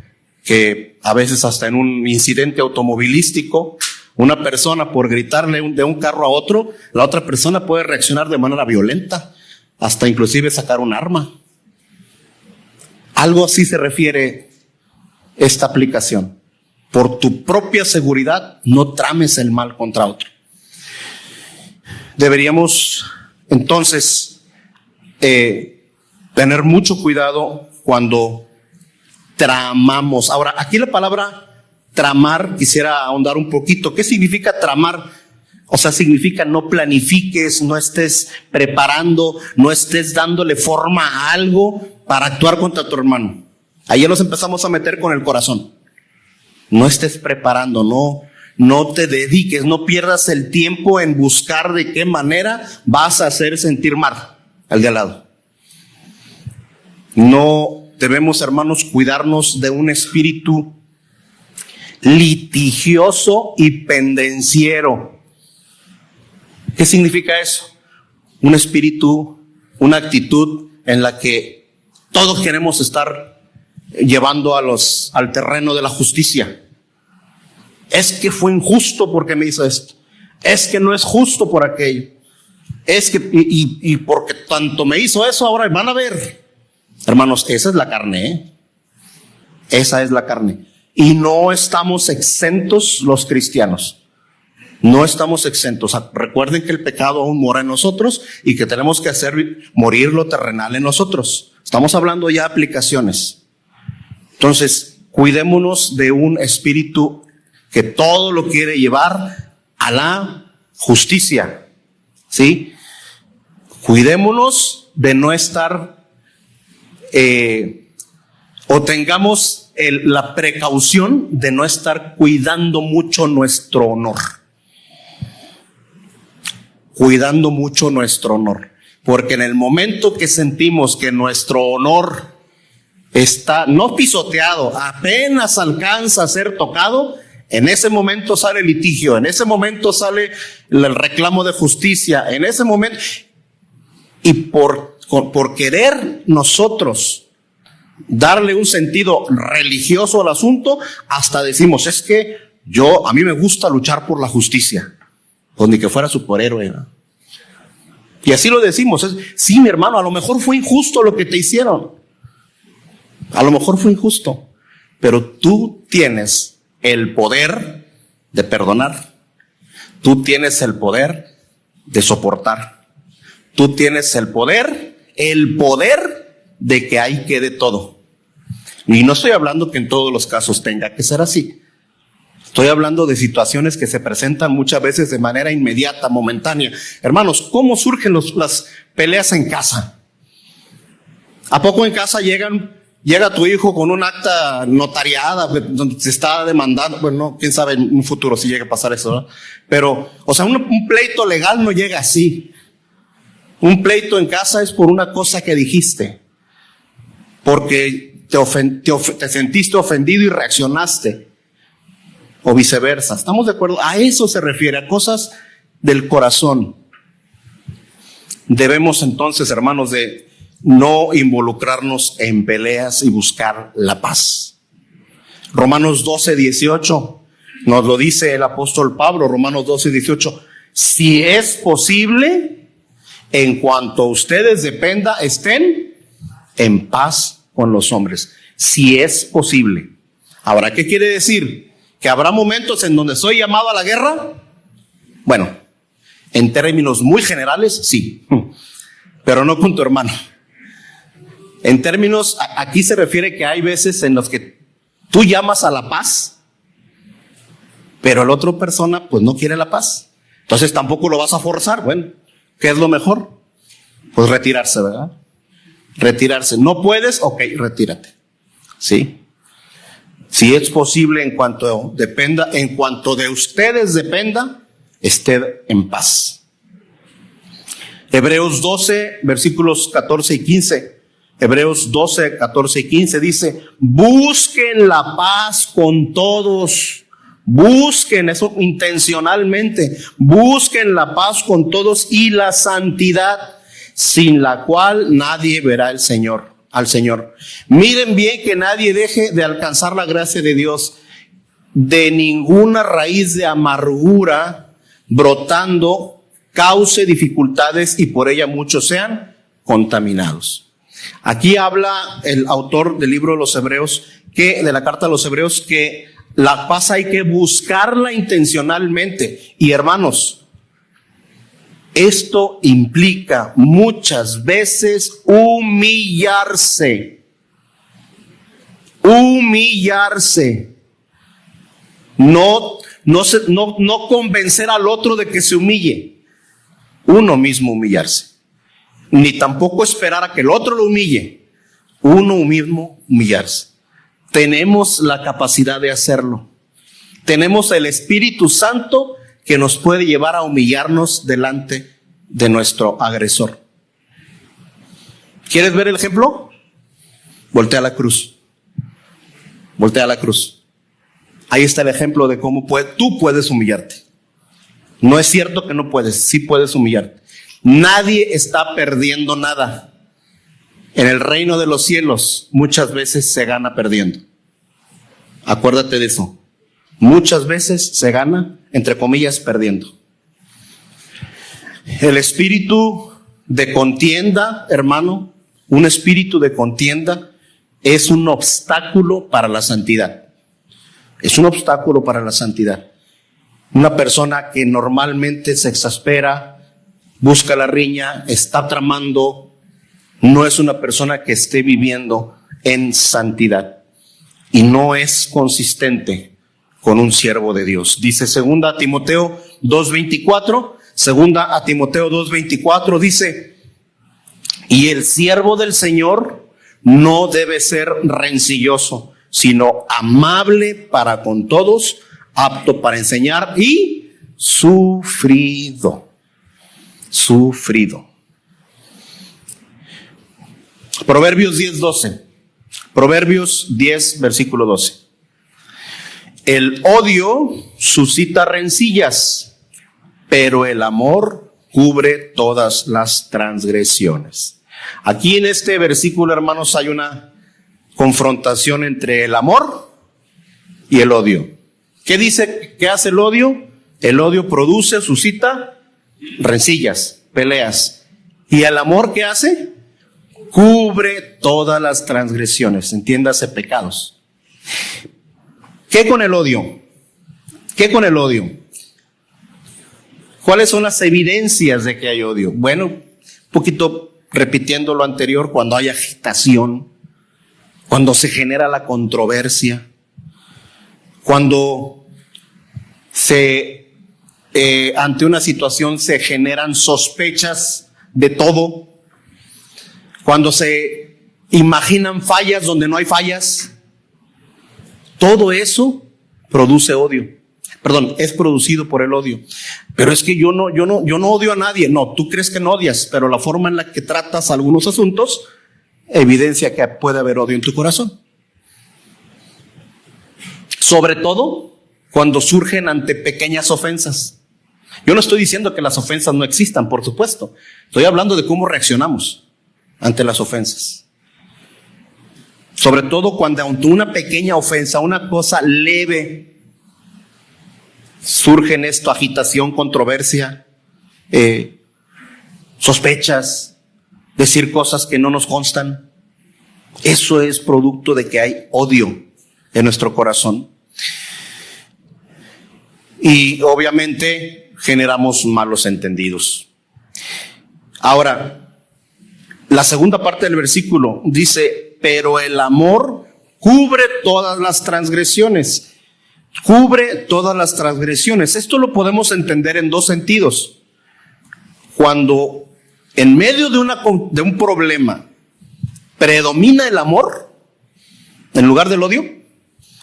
que a veces hasta en un incidente automovilístico, una persona por gritarle de un carro a otro, la otra persona puede reaccionar de manera violenta, hasta inclusive sacar un arma. Algo así se refiere esta aplicación. Por tu propia seguridad, no trames el mal contra otro. Deberíamos entonces tener mucho cuidado cuando tramamos. Ahora, aquí la palabra tramar, quisiera ahondar un poquito. ¿Qué significa tramar? O sea, significa no planifiques, no estés preparando, no estés dándole forma a algo para actuar contra tu hermano. Ahí nos empezamos a meter con el corazón. No estés preparando, no te dediques, no pierdas el tiempo en buscar de qué manera vas a hacer sentir mal al de al lado. No debemos, hermanos, cuidarnos de un espíritu litigioso y pendenciero. ¿Qué significa eso? Un espíritu, una actitud en la que todos queremos estar llevando al terreno de la justicia. Es que fue injusto porque me hizo esto. Es que no es justo por aquello. Es que, y porque tanto me hizo eso, ahora van a ver. Hermanos, esa es la carne, ¿eh? Esa es la carne. Y no estamos exentos los cristianos. No estamos exentos. Recuerden que el pecado aún mora en nosotros y que tenemos que hacer morir lo terrenal en nosotros. Estamos hablando ya de aplicaciones. Entonces, cuidémonos de un espíritu que todo lo quiere llevar a la justicia. ¿Sí? Cuidémonos de no estar o tengamos la precaución de no estar cuidando mucho nuestro honor. Cuidando mucho nuestro honor. Porque en el momento que sentimos que nuestro honor está no pisoteado, apenas alcanza a ser tocado, en ese momento sale el litigio, en ese momento sale el reclamo de justicia, en ese momento, y por querer nosotros darle un sentido religioso al asunto, hasta decimos, es que a mí me gusta luchar por la justicia. Pues ni que fuera superhéroe, ¿no? Y así lo decimos. Sí, mi hermano, a lo mejor fue injusto lo que te hicieron. A lo mejor fue injusto. Pero tú tienes el poder de perdonar. Tú tienes el poder de soportar. Tú tienes el poder de que ahí quede todo. Y no estoy hablando que en todos los casos tenga que ser así. Estoy hablando de situaciones que se presentan muchas veces de manera inmediata, momentánea. Hermanos, ¿cómo surgen las peleas en casa? ¿A poco en casa llega tu hijo con un acta notariada donde se está demandando? Bueno, quién sabe en un futuro si llega a pasar eso, ¿no? Pero, o sea, un pleito legal no llega así. Un pleito en casa es por una cosa que dijiste. Porque te sentiste ofendido y reaccionaste. O viceversa. ¿Estamos de acuerdo? A eso se refiere, a cosas del corazón. Debemos entonces, hermanos, de no involucrarnos en peleas y buscar la paz. Romanos 12:18 nos lo dice el apóstol Pablo. Romanos 12:18. Si es posible, en cuanto a ustedes dependa, estén en paz con los hombres. Si es posible. Ahora, ¿qué quiere decir? ¿Que habrá momentos en donde soy llamado a la guerra? Bueno, en términos muy generales, sí, pero no con tu hermano. En términos, aquí se refiere que hay veces en los que tú llamas a la paz, pero la otra persona pues no quiere la paz. Entonces tampoco lo vas a forzar. Bueno, ¿qué es lo mejor? Pues retirarse, ¿verdad? Retirarse. ¿No puedes? Ok, retírate. ¿Sí? Si es posible, en cuanto de ustedes dependa, ested en paz. Hebreos 12, versículos 14 y 15. Hebreos 12, 14 y 15 dice, busquen la paz con todos. Busquen eso intencionalmente. Busquen la paz con todos y la santidad, sin la cual nadie verá al Señor. Miren bien que nadie deje de alcanzar la gracia de Dios. De ninguna raíz de amargura brotando cause dificultades y por ella muchos sean contaminados. Aquí habla el autor del libro de los Hebreos, de la carta a los Hebreos, que la paz hay que buscarla intencionalmente. Y hermanos, esto implica muchas veces humillarse. No convencer al otro de que se humille. Uno mismo humillarse. Ni tampoco esperar a que el otro lo humille. Uno mismo humillarse. Tenemos la capacidad de hacerlo. Tenemos el Espíritu Santo que nos puede llevar a humillarnos delante de nuestro agresor. ¿Quieres ver el ejemplo? Voltea a la cruz. Voltea a la cruz. Ahí está el ejemplo de cómo tú puedes humillarte. No es cierto que no puedes, sí puedes humillarte. Nadie está perdiendo nada. En el reino de los cielos muchas veces se gana perdiendo. Acuérdate de eso. Muchas veces se gana, entre comillas, perdiendo. El espíritu de contienda, hermano, un espíritu de contienda es un obstáculo para la santidad. Es un obstáculo para la santidad. Una persona que normalmente se exaspera, busca la riña, está tramando, no es una persona que esté viviendo en santidad y no es consistente con un siervo de Dios. Dice 2 Timoteo 2:24, 2 Timoteo 2:24 dice: y el siervo del Señor no debe ser rencilloso, sino amable para con todos, apto para enseñar y sufrido. Proverbios 10:12. Proverbios 10, versículo 12. El odio suscita rencillas, pero el amor cubre todas las transgresiones. Aquí en este versículo, hermanos, hay una confrontación entre el amor y el odio. ¿Qué dice? ¿Qué hace el odio? El odio produce, suscita rencillas, peleas. ¿Y el amor qué hace? Cubre todas las transgresiones, entiéndase, pecados. ¿Qué con el odio? ¿Qué con el odio? ¿Cuáles son las evidencias de que hay odio? Bueno, un poquito repitiendo lo anterior, cuando hay agitación, cuando se genera la controversia, cuando ante una situación se generan sospechas de todo, cuando se imaginan fallas donde no hay fallas, todo eso produce odio. Perdón, es producido por el odio. Pero es que yo no odio a nadie. No, tú crees que no odias, pero la forma en la que tratas algunos asuntos evidencia que puede haber odio en tu corazón. Sobre todo cuando surgen ante pequeñas ofensas. Yo no estoy diciendo que las ofensas no existan, por supuesto. Estoy hablando de cómo reaccionamos ante las ofensas. Sobre todo cuando ante una pequeña ofensa, una cosa leve, surge en esto agitación, controversia, sospechas, decir cosas que no nos constan. Eso es producto de que hay odio en nuestro corazón. Y obviamente generamos malos entendidos. Ahora, la segunda parte del versículo dice: pero el amor cubre todas las transgresiones. Cubre todas las transgresiones. Esto lo podemos entender en dos sentidos. Cuando en medio de un problema predomina el amor en lugar del odio,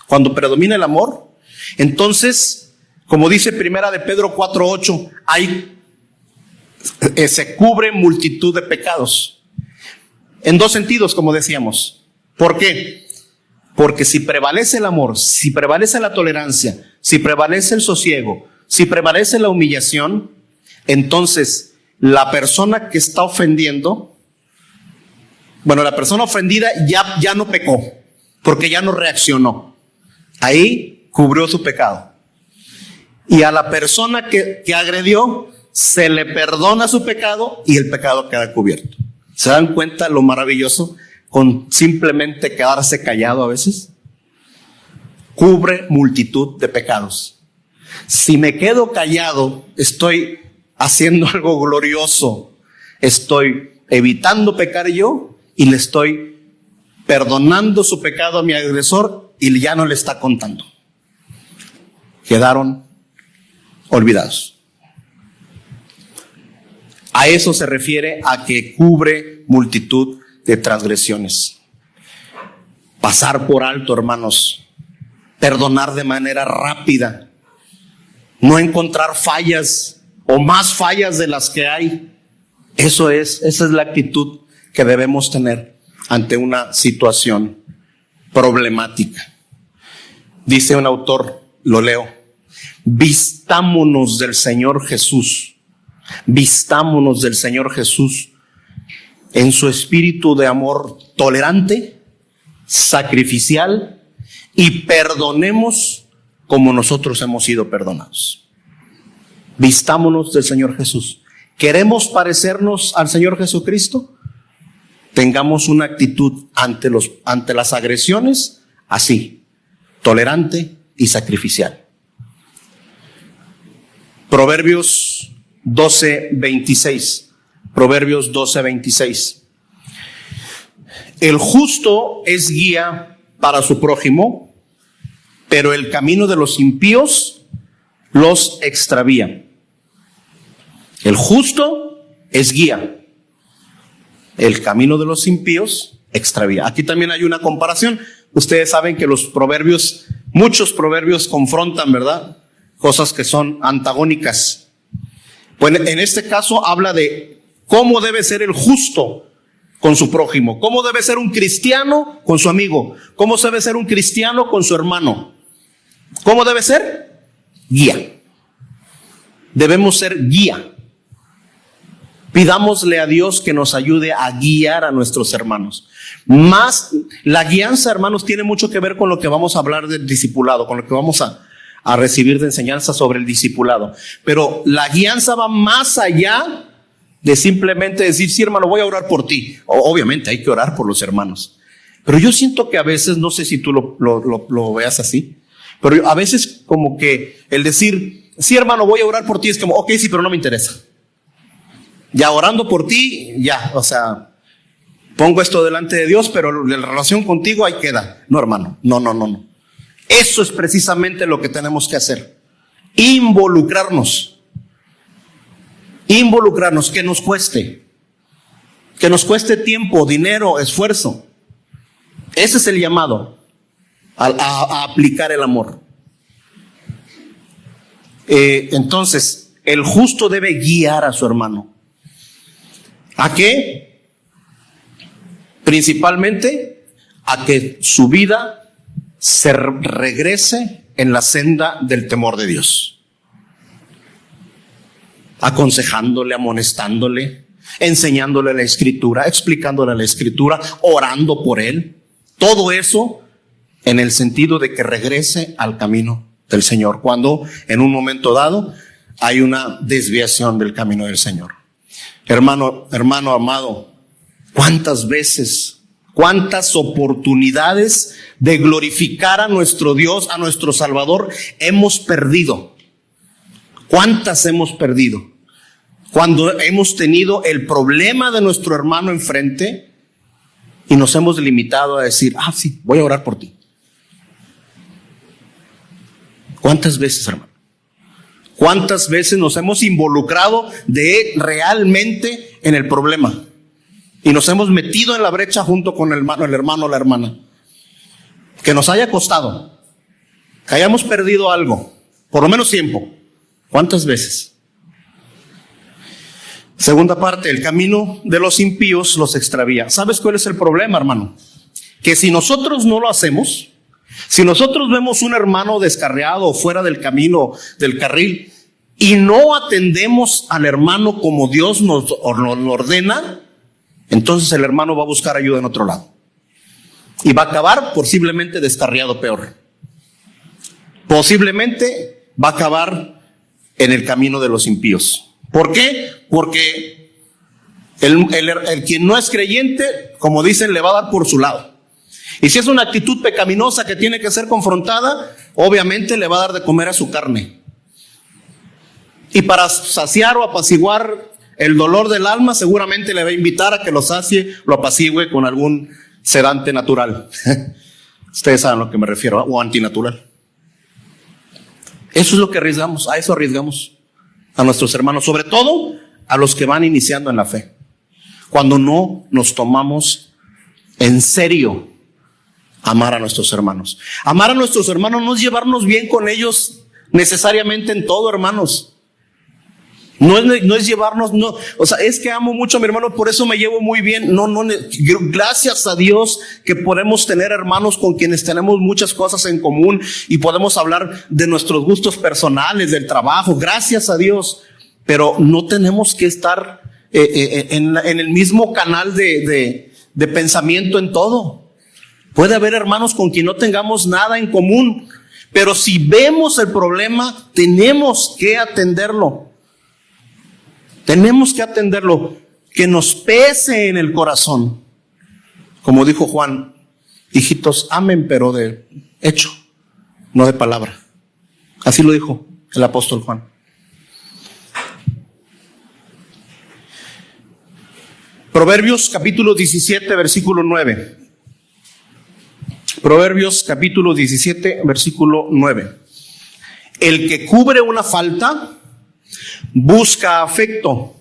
cuando predomina el amor, entonces, como dice Primera de Pedro 4:8, se cubre multitud de pecados. En dos sentidos, como decíamos. ¿Por qué? Porque si prevalece el amor, si prevalece la tolerancia, si prevalece el sosiego, si prevalece la humillación, entonces la persona que está ofendiendo, la persona ofendida ya no pecó, porque ya no reaccionó. Ahí cubrió su pecado. Y a la persona que agredió, se le perdona su pecado y el pecado queda cubierto. ¿Se dan cuenta lo maravilloso con simplemente quedarse callado a veces? Cubre multitud de pecados. Si me quedo callado, estoy haciendo algo glorioso. Estoy evitando pecar yo y le estoy perdonando su pecado a mi agresor y ya no le está contando. Quedaron olvidados. A eso se refiere a que cubre multitud de transgresiones. Pasar por alto, hermanos. Perdonar de manera rápida. No encontrar fallas o más fallas de las que hay. Esa es la actitud que debemos tener ante una situación problemática. Dice un autor, lo leo: vistámonos del Señor Jesús. Vistámonos del Señor Jesús en su espíritu de amor tolerante, sacrificial, y perdonemos como nosotros hemos sido perdonados. Vistámonos del Señor Jesús. ¿Queremos parecernos al Señor Jesucristo? tengamos una actitud ante las agresiones así, tolerante y sacrificial. Proverbios 12:26. Proverbios 12:26. El justo es guía para su prójimo, pero el camino de los impíos los extravía. El justo es guía, el camino de los impíos extravía. Aquí también hay una comparación. Ustedes saben que los proverbios, muchos proverbios confrontan, ¿verdad? Cosas que son antagónicas. Pues en este caso habla de cómo debe ser el justo con su prójimo, cómo debe ser un cristiano con su amigo, cómo debe ser un cristiano con su hermano. ¿Cómo debe ser? Guía. Debemos ser guía. Pidámosle a Dios que nos ayude a guiar a nuestros hermanos. Más, la guianza, hermanos, tiene mucho que ver con lo que vamos a hablar del discipulado, con lo que vamos a recibir de enseñanza sobre el discipulado. Pero la guianza va más allá de simplemente decir, sí, hermano, voy a orar por ti. Obviamente hay que orar por los hermanos. Pero yo siento que a veces, no sé si tú lo veas así, pero a veces como que el decir, sí, hermano, voy a orar por ti, es como, ok, sí, pero no me interesa. Ya orando por ti, ya, o sea, pongo esto delante de Dios, pero la relación contigo ahí queda. No, hermano, no. Eso es precisamente lo que tenemos que hacer. Involucrarnos, que nos cueste tiempo, dinero, esfuerzo. Ese es el llamado a aplicar el amor. Entonces, el justo debe guiar a su hermano. ¿A qué? Principalmente a que su vida se regrese en la senda del temor de Dios. Aconsejándole, amonestándole, enseñándole la Escritura, explicándole la Escritura, orando por él. Todo eso en el sentido de que regrese al camino del Señor, cuando en un momento dado hay una desviación del camino del Señor. Hermano amado, ¿cuántas veces, cuántas oportunidades de glorificar a nuestro Dios, a nuestro Salvador hemos perdido? ¿Cuántas hemos perdido? Cuando hemos tenido el problema de nuestro hermano enfrente y nos hemos limitado a decir, sí, voy a orar por ti. ¿Cuántas veces, hermano? ¿Cuántas veces nos hemos involucrado realmente en el problema? Y nos hemos metido en la brecha junto con el hermano o la hermana. Que nos haya costado, que hayamos perdido algo, por lo menos tiempo. ¿Cuántas veces? Segunda parte, el camino de los impíos los extravía. ¿Sabes cuál es el problema, hermano? Que si nosotros no lo hacemos, si nosotros vemos un hermano descarriado fuera del camino, del carril, y no atendemos al hermano como Dios nos ordena, entonces el hermano va a buscar ayuda en otro lado. Y va a acabar posiblemente descarriado peor. Posiblemente va a acabar en el camino de los impíos. ¿Por qué? Porque el quien no es creyente, como dicen, le va a dar por su lado. Y si es una actitud pecaminosa que tiene que ser confrontada, obviamente le va a dar de comer a su carne. Y para saciar o apaciguar el dolor del alma, seguramente le va a invitar a que lo sacie, lo apacigüe con algún sedante natural. Ustedes saben a lo que me refiero, o antinatural. Eso es lo que arriesgamos, a eso arriesgamos a nuestros hermanos, sobre todo a los que van iniciando en la fe. Cuando no nos tomamos en serio amar a nuestros hermanos. Amar a nuestros hermanos no es llevarnos bien con ellos necesariamente en todo, hermanos. No es llevarnos, no, o sea, es que amo mucho a mi hermano, por eso me llevo muy bien. No, gracias a Dios que podemos tener hermanos con quienes tenemos muchas cosas en común y podemos hablar de nuestros gustos personales, del trabajo, gracias a Dios. Pero no tenemos que estar en el mismo canal de pensamiento en todo. Puede haber hermanos con quien no tengamos nada en común, pero si vemos el problema, tenemos que atenderlo. Tenemos que atenderlo, que nos pese en el corazón. Como dijo Juan, hijitos, amen, pero de hecho, no de palabra. Así lo dijo el apóstol Juan. Proverbios capítulo 17, versículo 9. Proverbios capítulo 17, versículo 9. El que cubre una falta busca afecto,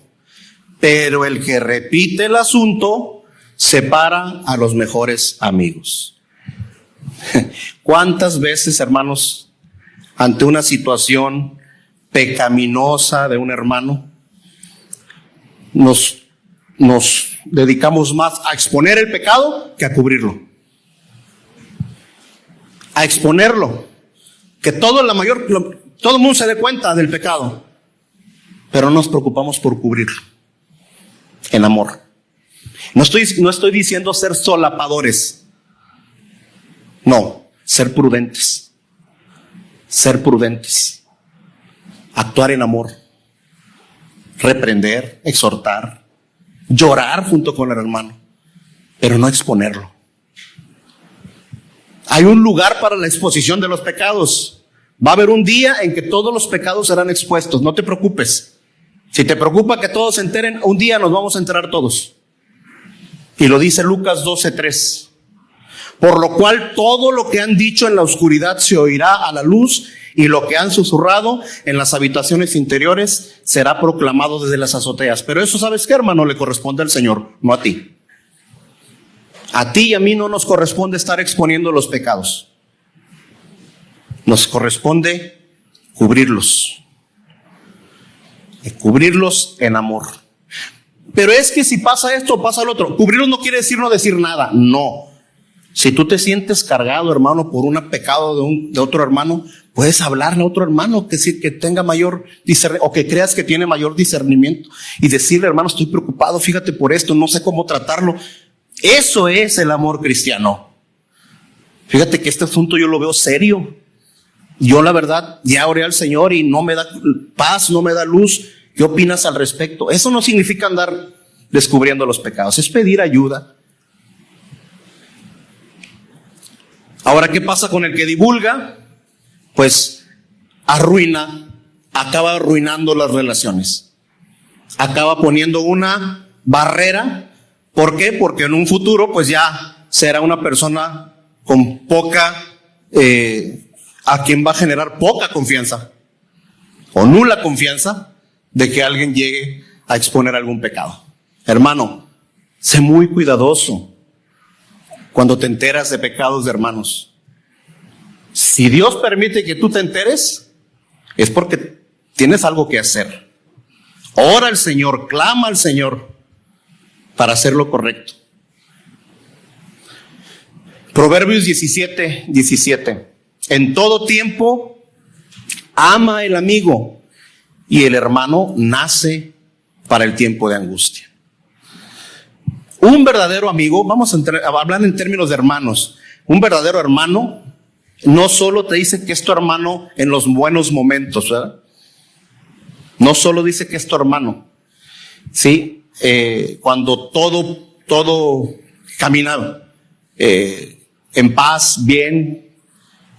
pero el que repite el asunto separa a los mejores amigos. ¿Cuántas veces, hermanos, ante una situación pecaminosa de un hermano, nos dedicamos más a exponer el pecado que a cubrirlo? A exponerlo, que todo el mundo se dé cuenta del pecado, pero no nos preocupamos por cubrirlo en amor. No estoy diciendo ser solapadores, no, ser prudentes, actuar en amor, reprender, exhortar, llorar junto con el hermano, pero no exponerlo. Hay un lugar para la exposición de los pecados. Va a haber un día en que todos los pecados serán expuestos, no te preocupes. Si te preocupa que todos se enteren, un día nos vamos a enterar todos. Y lo dice Lucas 12:3. Por lo cual todo lo que han dicho en la oscuridad se oirá a la luz, y lo que han susurrado en las habitaciones interiores será proclamado desde las azoteas. Pero eso, ¿sabes qué, hermano? Le corresponde al Señor, no a ti. A ti y a mí no nos corresponde estar exponiendo los pecados. Nos corresponde cubrirlos. Y cubrirlos en amor. Pero es que si pasa esto o pasa lo otro, cubrirlos no quiere decir no decir nada. No. Si tú te sientes cargado, hermano, por un pecado de otro hermano, puedes hablarle a otro hermano que tenga mayor discernimiento, o que creas que tiene mayor discernimiento, y decirle, hermano, estoy preocupado, fíjate por esto, no sé cómo tratarlo. Eso es el amor cristiano. Fíjate que este asunto yo lo veo serio. Yo, la verdad, ya oré al Señor y no me da paz, no me da luz. ¿Qué opinas al respecto? Eso no significa andar descubriendo los pecados, es pedir ayuda. Ahora, ¿qué pasa con el que divulga? Pues acaba arruinando las relaciones. Acaba poniendo una barrera. ¿Por qué? Porque en un futuro, pues ya será una persona con a quien va a generar poca confianza o nula confianza de que alguien llegue a exponer algún pecado. Hermano, sé muy cuidadoso cuando te enteras de pecados de hermanos. Si Dios permite que tú te enteres, es porque tienes algo que hacer. Ora al Señor, clama al Señor para hacer lo correcto. Proverbios 17:17. En todo tiempo ama el amigo, y el hermano nace para el tiempo de angustia. Un verdadero amigo, vamos a hablar en términos de hermanos. Un verdadero hermano no solo te dice que es tu hermano en los buenos momentos, ¿verdad? No solo dice que es tu hermano, ¿sí? Cuando todo camina en paz, bien.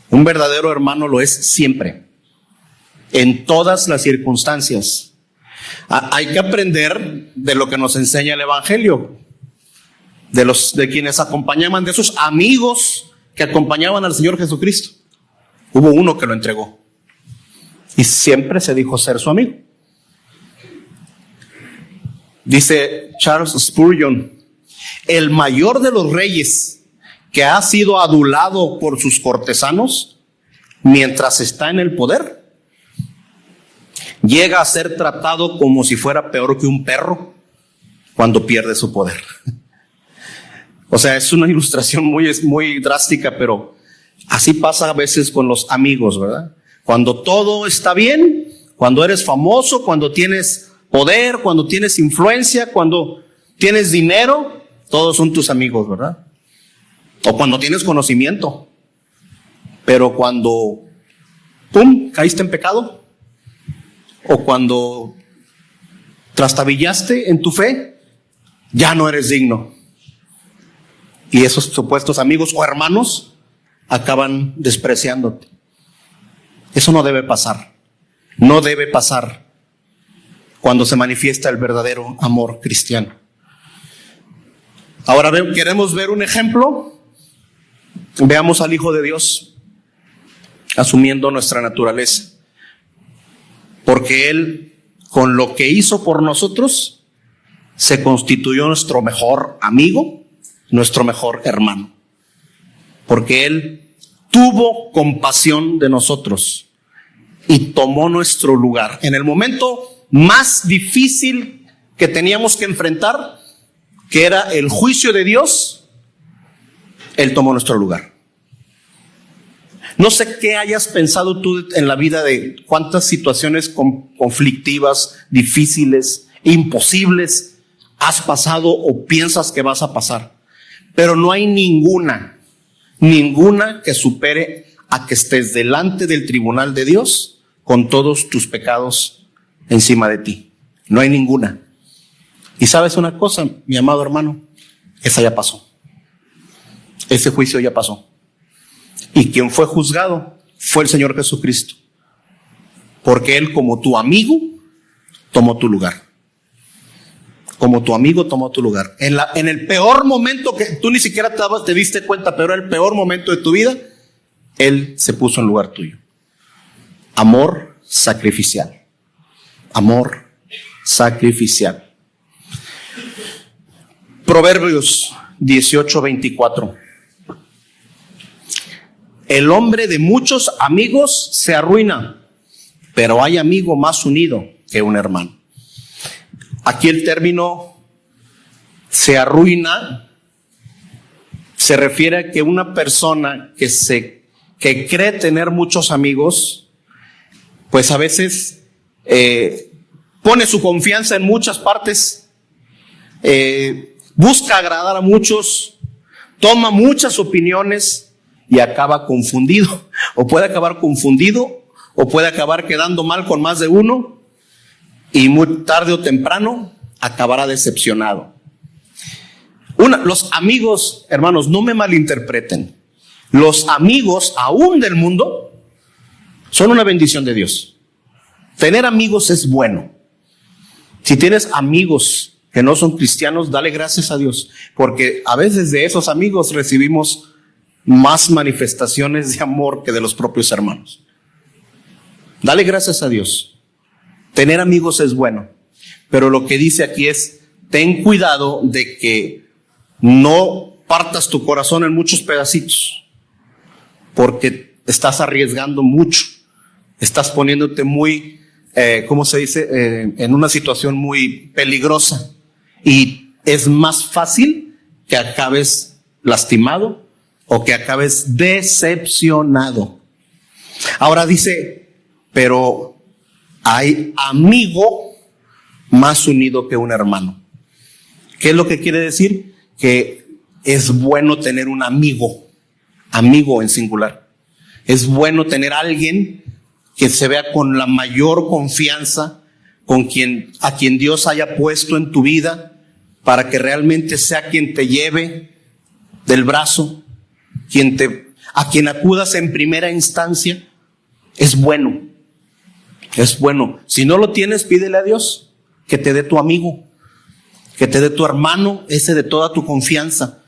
Un verdadero hermano lo es siempre, en todas las circunstancias. Hay que aprender de lo que nos enseña el Evangelio, de quienes acompañaban, de esos amigos que acompañaban al Señor Jesucristo. Hubo uno que lo entregó y siempre se dijo ser su amigo. Dice Charles Spurgeon, el mayor de los reyes que ha sido adulado por sus cortesanos mientras está en el poder, llega a ser tratado como si fuera peor que un perro cuando pierde su poder. O sea, es una ilustración muy drástica, pero así pasa a veces con los amigos, ¿verdad? Cuando todo está bien, cuando eres famoso, cuando tienes poder, cuando tienes influencia, cuando tienes dinero, todos son tus amigos, ¿verdad? O cuando tienes conocimiento. Pero cuando, ¡pum!, caíste en pecado, o cuando trastabillaste en tu fe, ya no eres digno. y esos supuestos amigos o hermanos acaban despreciándote. Eso no debe pasar. No debe pasar cuando se manifiesta el verdadero amor cristiano. Ahora queremos ver un ejemplo. Veamos al Hijo de Dios asumiendo nuestra naturaleza. Porque Él, con lo que hizo por nosotros, se constituyó nuestro mejor amigo, nuestro mejor hermano. Porque Él tuvo compasión de nosotros y tomó nuestro lugar. En el momento más difícil que teníamos que enfrentar, que era el juicio de Dios, Él tomó nuestro lugar. No sé qué hayas pensado tú en la vida, de cuántas situaciones conflictivas, difíciles, imposibles has pasado o piensas que vas a pasar. Pero no hay ninguna que supere a que estés delante del tribunal de Dios con todos tus pecados encima de ti. No hay ninguna. Y sabes una cosa, mi amado hermano, esa ya pasó. Ese juicio ya pasó. Y quien fue juzgado fue el Señor Jesucristo. Porque Él, como tu amigo, tomó tu lugar. Como tu amigo tomó tu lugar. En el peor momento que tú ni siquiera te diste cuenta, pero el peor momento de tu vida, Él se puso en lugar tuyo. Amor sacrificial. Amor sacrificial. Proverbios 18:24. El hombre de muchos amigos se arruina, pero hay amigo más unido que un hermano. Aquí el término se arruina se refiere a que una persona que cree tener muchos amigos, pues a veces pone su confianza en muchas partes, busca agradar a muchos, toma muchas opiniones y acaba confundido. O puede acabar confundido, o puede acabar quedando mal con más de uno, y muy tarde o temprano acabará decepcionado. Los amigos, hermanos, no me malinterpreten. Los amigos, aún del mundo, son una bendición de Dios. Tener amigos es bueno. Si tienes amigos que no son cristianos, dale gracias a Dios, porque a veces de esos amigos recibimos más manifestaciones de amor que de los propios hermanos. Dale gracias a Dios. Tener amigos es bueno, pero lo que dice aquí es: ten cuidado de que no partas tu corazón en muchos pedacitos, porque estás arriesgando mucho, estás poniéndote muy, ¿cómo se dice? En una situación muy peligrosa, y es más fácil que acabes lastimado o que acabes decepcionado. Ahora dice, pero hay amigo más unido que un hermano. ¿Qué es lo que quiere decir? Que es bueno tener un amigo en singular. Es bueno tener a alguien que se vea con la mayor confianza, a quien Dios haya puesto en tu vida, para que realmente sea quien te lleve del brazo, a quien acudas en primera instancia. Es bueno. Es bueno. Si no lo tienes, pídele a Dios que te dé tu amigo, que te dé tu hermano, ese de toda tu confianza.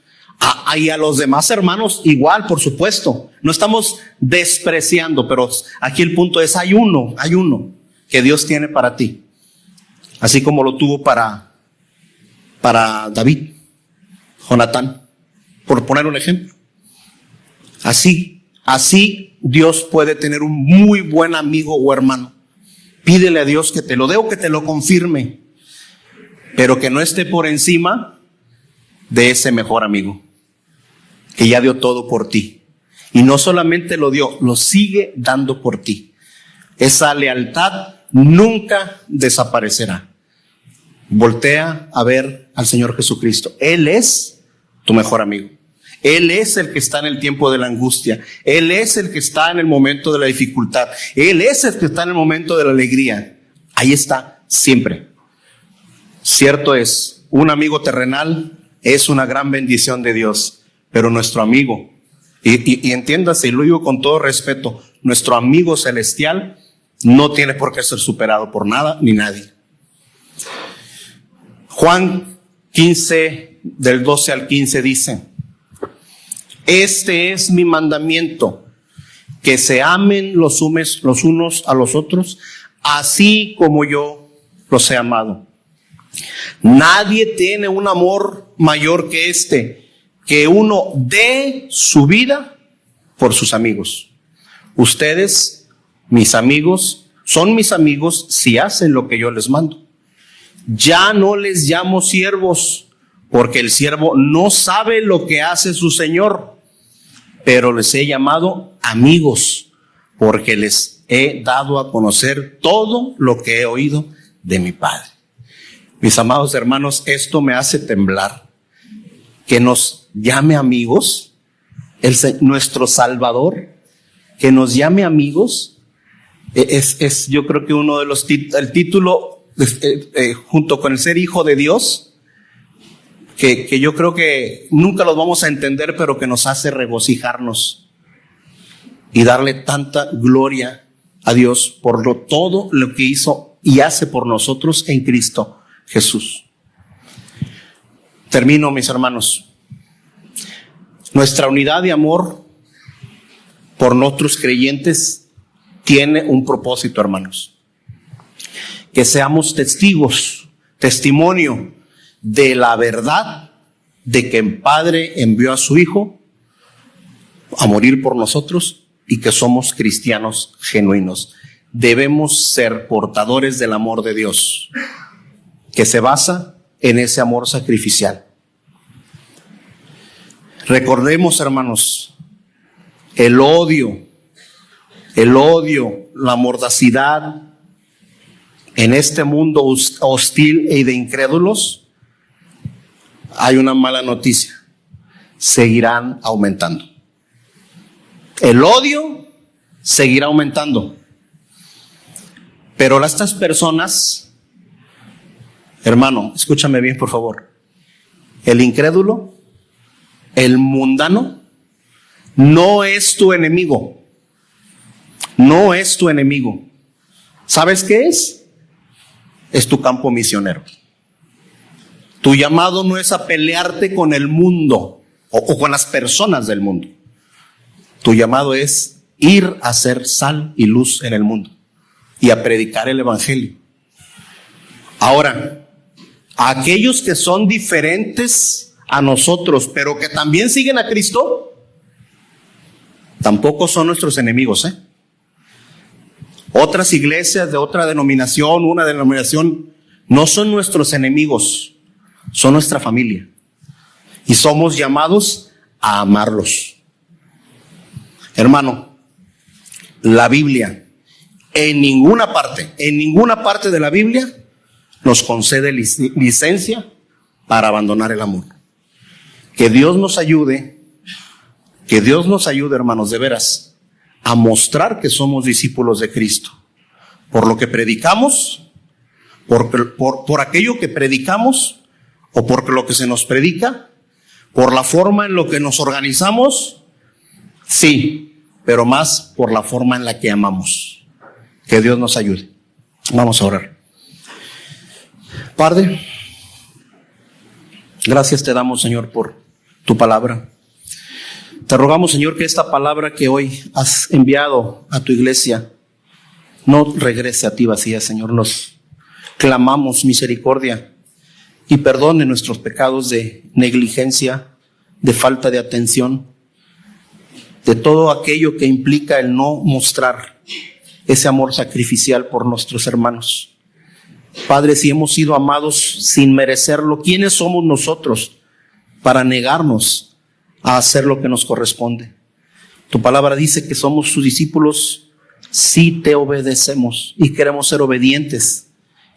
Y a los demás hermanos igual, por supuesto. No estamos despreciando, pero aquí el punto es, hay uno que Dios tiene para ti. Así como lo tuvo para David, Jonatán, por poner un ejemplo. Así Dios puede tener un muy buen amigo o hermano. Pídele a Dios que te lo dé o que te lo confirme, pero que no esté por encima de ese mejor amigo, que ya dio todo por ti. Y no solamente lo dio, lo sigue dando por ti. Esa lealtad nunca desaparecerá. Voltea a ver al Señor Jesucristo. Él es tu mejor amigo. Él es el que está en el tiempo de la angustia. Él es el que está en el momento de la dificultad. Él es el que está en el momento de la alegría. Ahí está siempre. Cierto es, un amigo terrenal es una gran bendición de Dios, pero nuestro amigo, y entiéndase, y lo digo con todo respeto, nuestro amigo celestial no tiene por qué ser superado por nada ni nadie. Juan 15, del 12 al 15 dice: este es mi mandamiento, que se amen los unos a los otros, así como yo los he amado. Nadie tiene un amor mayor que este, que uno dé su vida por sus amigos. Ustedes, mis amigos, son mis amigos si hacen lo que yo les mando. Ya no les llamo siervos, porque el siervo no sabe lo que hace su señor, pero les he llamado amigos, porque les he dado a conocer todo lo que he oído de mi Padre. Mis amados hermanos, esto me hace temblar, que nos llame amigos, nuestro Salvador, que nos llame amigos, es yo creo que uno de los el título, junto con el ser hijo de Dios, que yo creo que nunca los vamos a entender, pero que nos hace regocijarnos y darle tanta gloria a Dios por todo lo que hizo y hace por nosotros en Cristo Jesús. Termino, mis hermanos. Nuestra unidad de amor por nuestros creyentes tiene un propósito, hermanos. Que seamos testimonio de la verdad de que el Padre envió a su Hijo a morir por nosotros y que somos cristianos genuinos. Debemos ser portadores del amor de Dios, que se basa en ese amor sacrificial. Recordemos, hermanos, el odio, la mordacidad en este mundo hostil y de incrédulos. Hay una mala noticia: seguirán aumentando. El odio seguirá aumentando. Pero estas personas, hermano, escúchame bien, por favor. El incrédulo, el mundano, no es tu enemigo. No es tu enemigo. ¿Sabes qué es? Es tu campo misionero. Tu llamado no es a pelearte con el mundo o con las personas del mundo. Tu llamado es ir a ser sal y luz en el mundo y a predicar el evangelio. Ahora, a aquellos que son diferentes a nosotros, pero que también siguen a Cristo, tampoco son nuestros enemigos, Otras iglesias de otra denominación, una denominación, no son nuestros enemigos, son nuestra familia. Y somos llamados a amarlos. Hermano, la Biblia, en ninguna parte de la Biblia nos concede licencia para abandonar el amor. Que Dios nos ayude, hermanos, de veras, a mostrar que somos discípulos de Cristo. Por lo que predicamos, por aquello que predicamos, o por lo que se nos predica, por la forma en lo que nos organizamos, sí, pero más por la forma en la que amamos. Que Dios nos ayude. Vamos a orar. Padre, gracias te damos, Señor, por tu palabra. Te rogamos, Señor, que esta palabra que hoy has enviado a tu iglesia no regrese a ti vacía, Señor. Nos clamamos misericordia y perdone nuestros pecados de negligencia, de falta de atención, de todo aquello que implica el no mostrar ese amor sacrificial por nuestros hermanos. Padre, si hemos sido amados sin merecerlo, ¿quiénes somos nosotros para negarnos a hacer lo que nos corresponde? Tu palabra dice que somos sus discípulos si te obedecemos, y queremos ser obedientes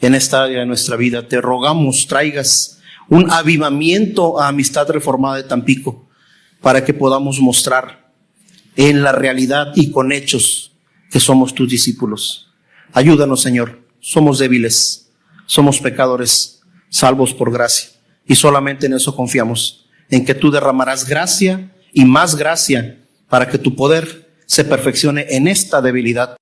en esta área de nuestra vida. Te rogamos traigas un avivamiento a Amistad Reformada de Tampico para que podamos mostrar en la realidad y con hechos que somos tus discípulos. Ayúdanos, Señor. Somos débiles, somos pecadores, salvos por gracia, y solamente en eso confiamos, en que tú derramarás gracia y más gracia para que tu poder se perfeccione en esta debilidad.